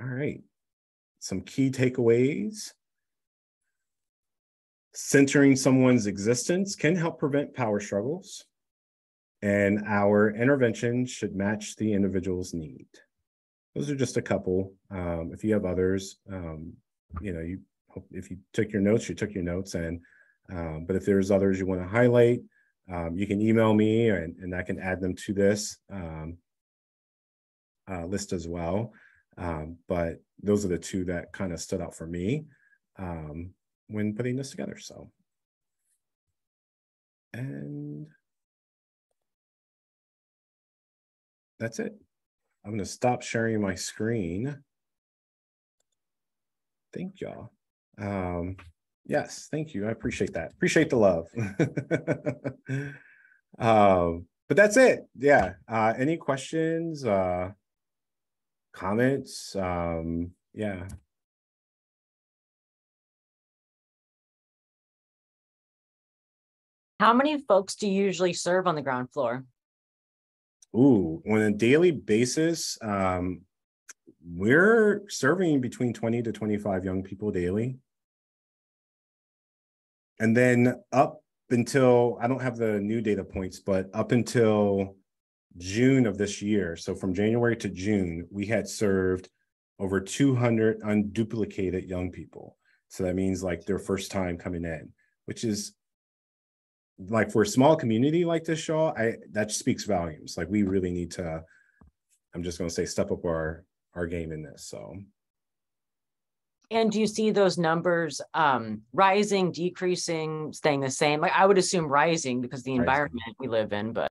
All right. Some key takeaways. Centering someone's existence can help prevent power struggles, and our intervention should match the individual's need. Those are just a couple. If you have others, you know, if you took your notes, you took your notes. And but if there's others you want to highlight, you can email me, and I can add them to this list as well. But those are the two that kind of stood out for me when putting this together. So, and that's it. I'm going to stop sharing my screen. Thank y'all. Yes, thank you. I appreciate that. Appreciate the love. But that's it. Yeah. Any questions, comments? Yeah. How many folks do you usually serve on the ground floor? Ooh, on a daily basis, we're serving between 20 to 25 young people daily. And then up until, I don't have the new data points, but up until June of this year, so from January to June, we had served over 200 unduplicated young people. So that means like their first time coming in, which is, like, for a small community like this, Shaw, that speaks volumes. Like, we really need to, I'm just going to say, step up our game in this. So, and do you see those numbers rising, decreasing, staying the same? Like, I would assume rising, because the environment we live in, but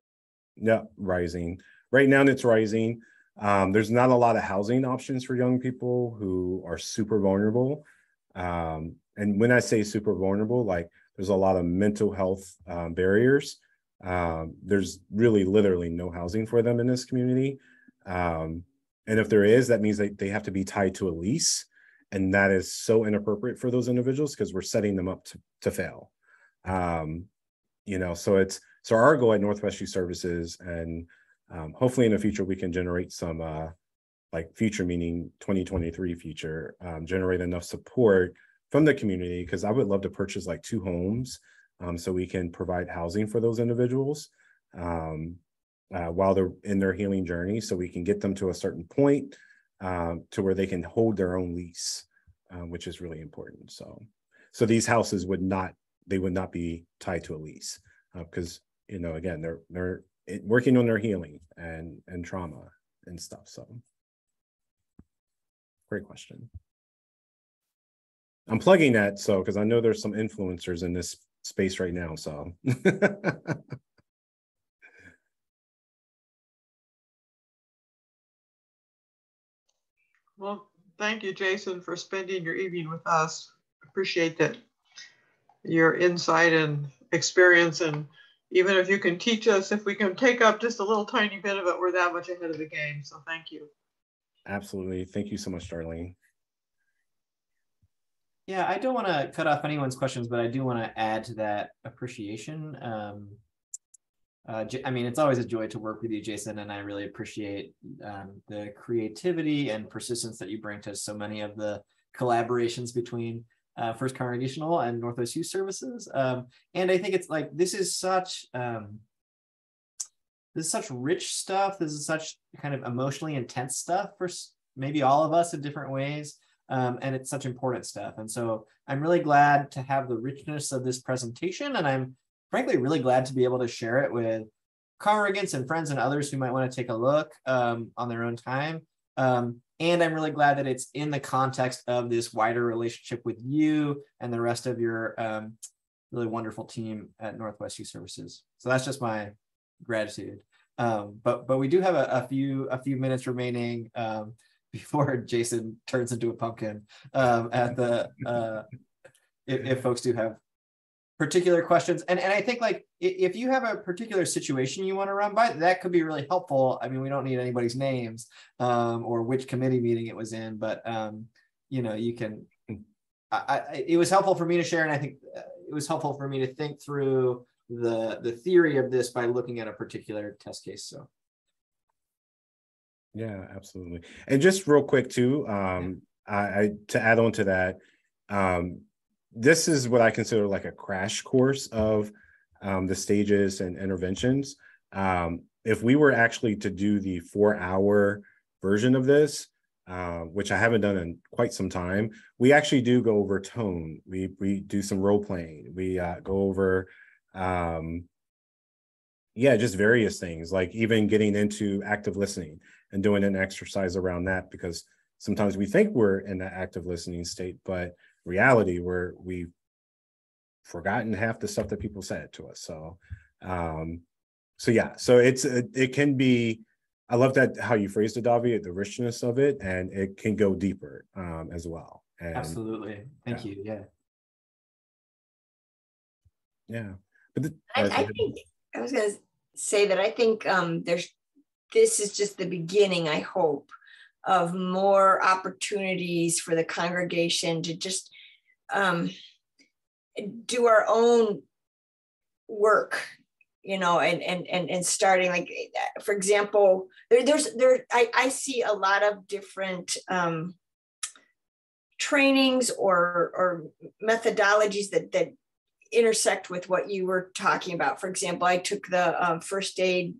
yeah, rising. Right now it's rising. There's not a lot of housing options for young people who are super vulnerable. And when I say super vulnerable, like, there's a lot of mental health barriers. There's really literally no housing for them in this community. And if there is, that means they have to be tied to a lease. And that is so inappropriate for those individuals, because we're setting them up to fail. You know, so our goal at Northwest Youth Services, and hopefully in the future, we can generate some, like, future, meaning 2023 future, generate enough support from the community, because I would love to purchase like 2 homes so we can provide housing for those individuals while they're in their healing journey, so we can get them to a certain point to where they can hold their own lease, which is really important. So these houses would not be tied to a lease, because, you know, again, they're working on their healing and trauma and stuff. So Great question. I'm plugging that because I know there's some influencers in this space right now. So Well, thank you, Jason, for spending your evening with us. Appreciate that, your insight and experience. And even if you can teach us, if we can take up just a little tiny bit of it, we're that much ahead of the game. So thank you. absolutely. Thank you so much, Darlene. Yeah, I don't want to cut off anyone's questions, but I do want to add to that appreciation. I mean, it's always a joy to work with you, Jason, and I really appreciate the creativity and persistence that you bring to so many of the collaborations between First Congregational and Northwest Youth Services. And I think it's like, this is such rich stuff. This is such kind of emotionally intense stuff for maybe all of us in different ways. And it's such important stuff. And so I'm really glad to have the richness of this presentation. And I'm frankly really glad to be able to share it with congregants and friends and others who might want to take a look on their own time. And I'm really glad that it's in the context of this wider relationship with you and the rest of your really wonderful team at Northwest Youth Services. So that's just my gratitude. But we do have a few minutes remaining before Jason turns into a pumpkin at the if folks do have particular questions. And I think, like, if you have a particular situation you want to run by, that could be really helpful. I mean, we don't need anybody's names or which committee meeting it was in, but you know, you can, it was helpful for me to share. And I think it was helpful for me to think through the theory of this by looking at a particular test case. So. Yeah, absolutely. And just real quick too, I to add on to that, this is what I consider like a crash course of the stages and interventions. If we were actually to do the 4-hour version of this, which I haven't done in quite some time, we actually do go over tone. We do some role playing. We go over, just various things, like even getting into active listening and doing an exercise around that, because sometimes we think we're in that active listening state, but reality we've forgotten half the stuff that people said to us. So it can be, I love that how you phrased it, Davi, the richness of it, and it can go deeper as well. And, absolutely. Thank you. Yeah. But I think I was going to say that I think this is just the beginning, I hope, of more opportunities for the congregation to just do our own work, you know, and starting, like, for example, I see a lot of different trainings or methodologies that intersect with what you were talking about. For example, I took the first aid,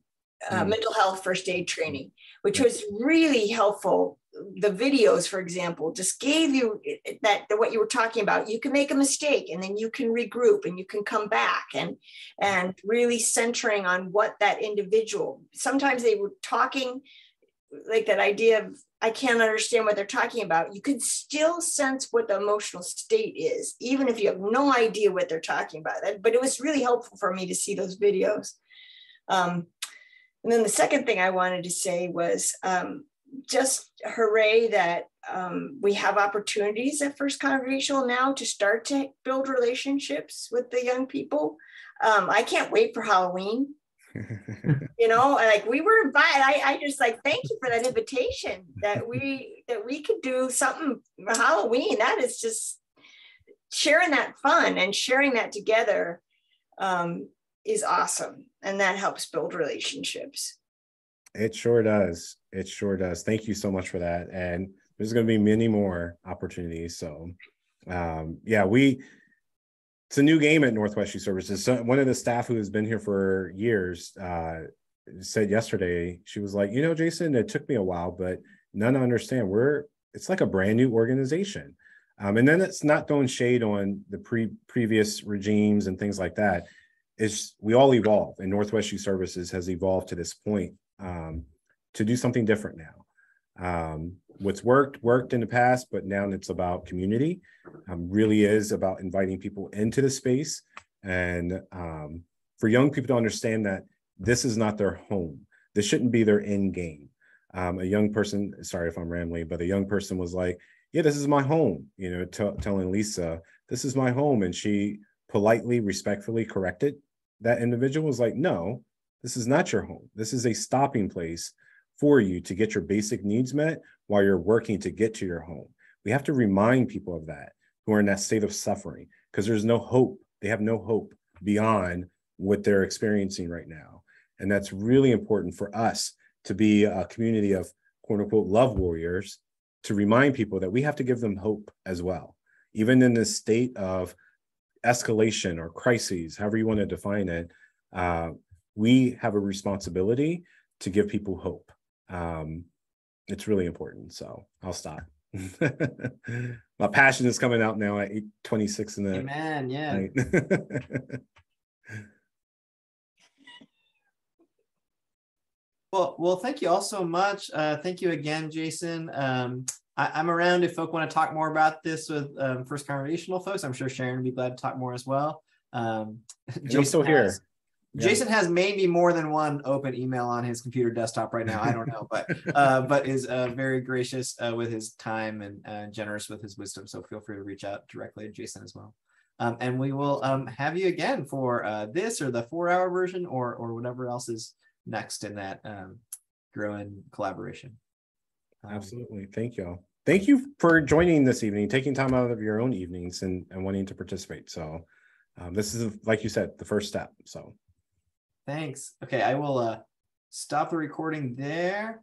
mental health first aid training, which was really helpful. The videos, for example, just gave you that what you were talking about. You can make a mistake and then you can regroup and you can come back, and really centering on what that individual, sometimes they were talking like that idea of, I can't understand what they're talking about. You can still sense what the emotional state is, even if you have no idea what they're talking about. But it was really helpful for me to see those videos. And then the second thing I wanted to say was just hooray that we have opportunities at First Congregational now to start to build relationships with the young people. I can't wait for Halloween. You know, like, we were invited. I just, like, thank you for that invitation that we could do something for Halloween. That is just sharing that fun and sharing that together is awesome. And that helps build relationships. It sure does. It sure does. Thank you so much for that. And there's going to be many more opportunities. So it's a new game at Northwest Youth Services. So one of the staff who has been here for years said yesterday, she was like, you know, Jason, it took me a while, but none to understand. It's like a brand new organization. And then it's not throwing shade on the previous regimes and things like that. We all evolve, and Northwest Youth Services has evolved to this point to do something different now. What's worked in the past, but now it's about community. Really is about inviting people into the space, and for young people to understand that this is not their home. This shouldn't be their end game. A young person, sorry if I'm rambling, but a young person was like, yeah, this is my home, you know, telling Lisa, this is my home. And she politely, respectfully corrected that individual, was like, no, this is not your home. This is a stopping place for you to get your basic needs met while you're working to get to your home. We have to remind people of that who are in that state of suffering, because there's no hope. They have no hope beyond what they're experiencing right now. And that's really important for us to be a community of quote unquote love warriors, to remind people that we have to give them hope as well. Even in this state of escalation or crises, however you want to define it, we have a responsibility to give people hope. It's really important. So I'll stop. My passion is coming out now at 8:26 in the Amen. Yeah. night. Well, thank you all so much. Thank you again, Jason. I'm around if folk want to talk more about this with First Congregational folks. I'm sure Sharon would be glad to talk more as well. Jason still here. Jason has maybe more than one open email on his computer desktop right now. I don't know, but is very gracious with his time and generous with his wisdom. So feel free to reach out directly to Jason as well. And we will have you again for this or the 4-hour version or whatever else is next in that growing collaboration. Absolutely. Thank you all. Thank you for joining this evening, taking time out of your own evenings and wanting to participate. So this is, like you said, the first step. So thanks. Okay, I will stop the recording there.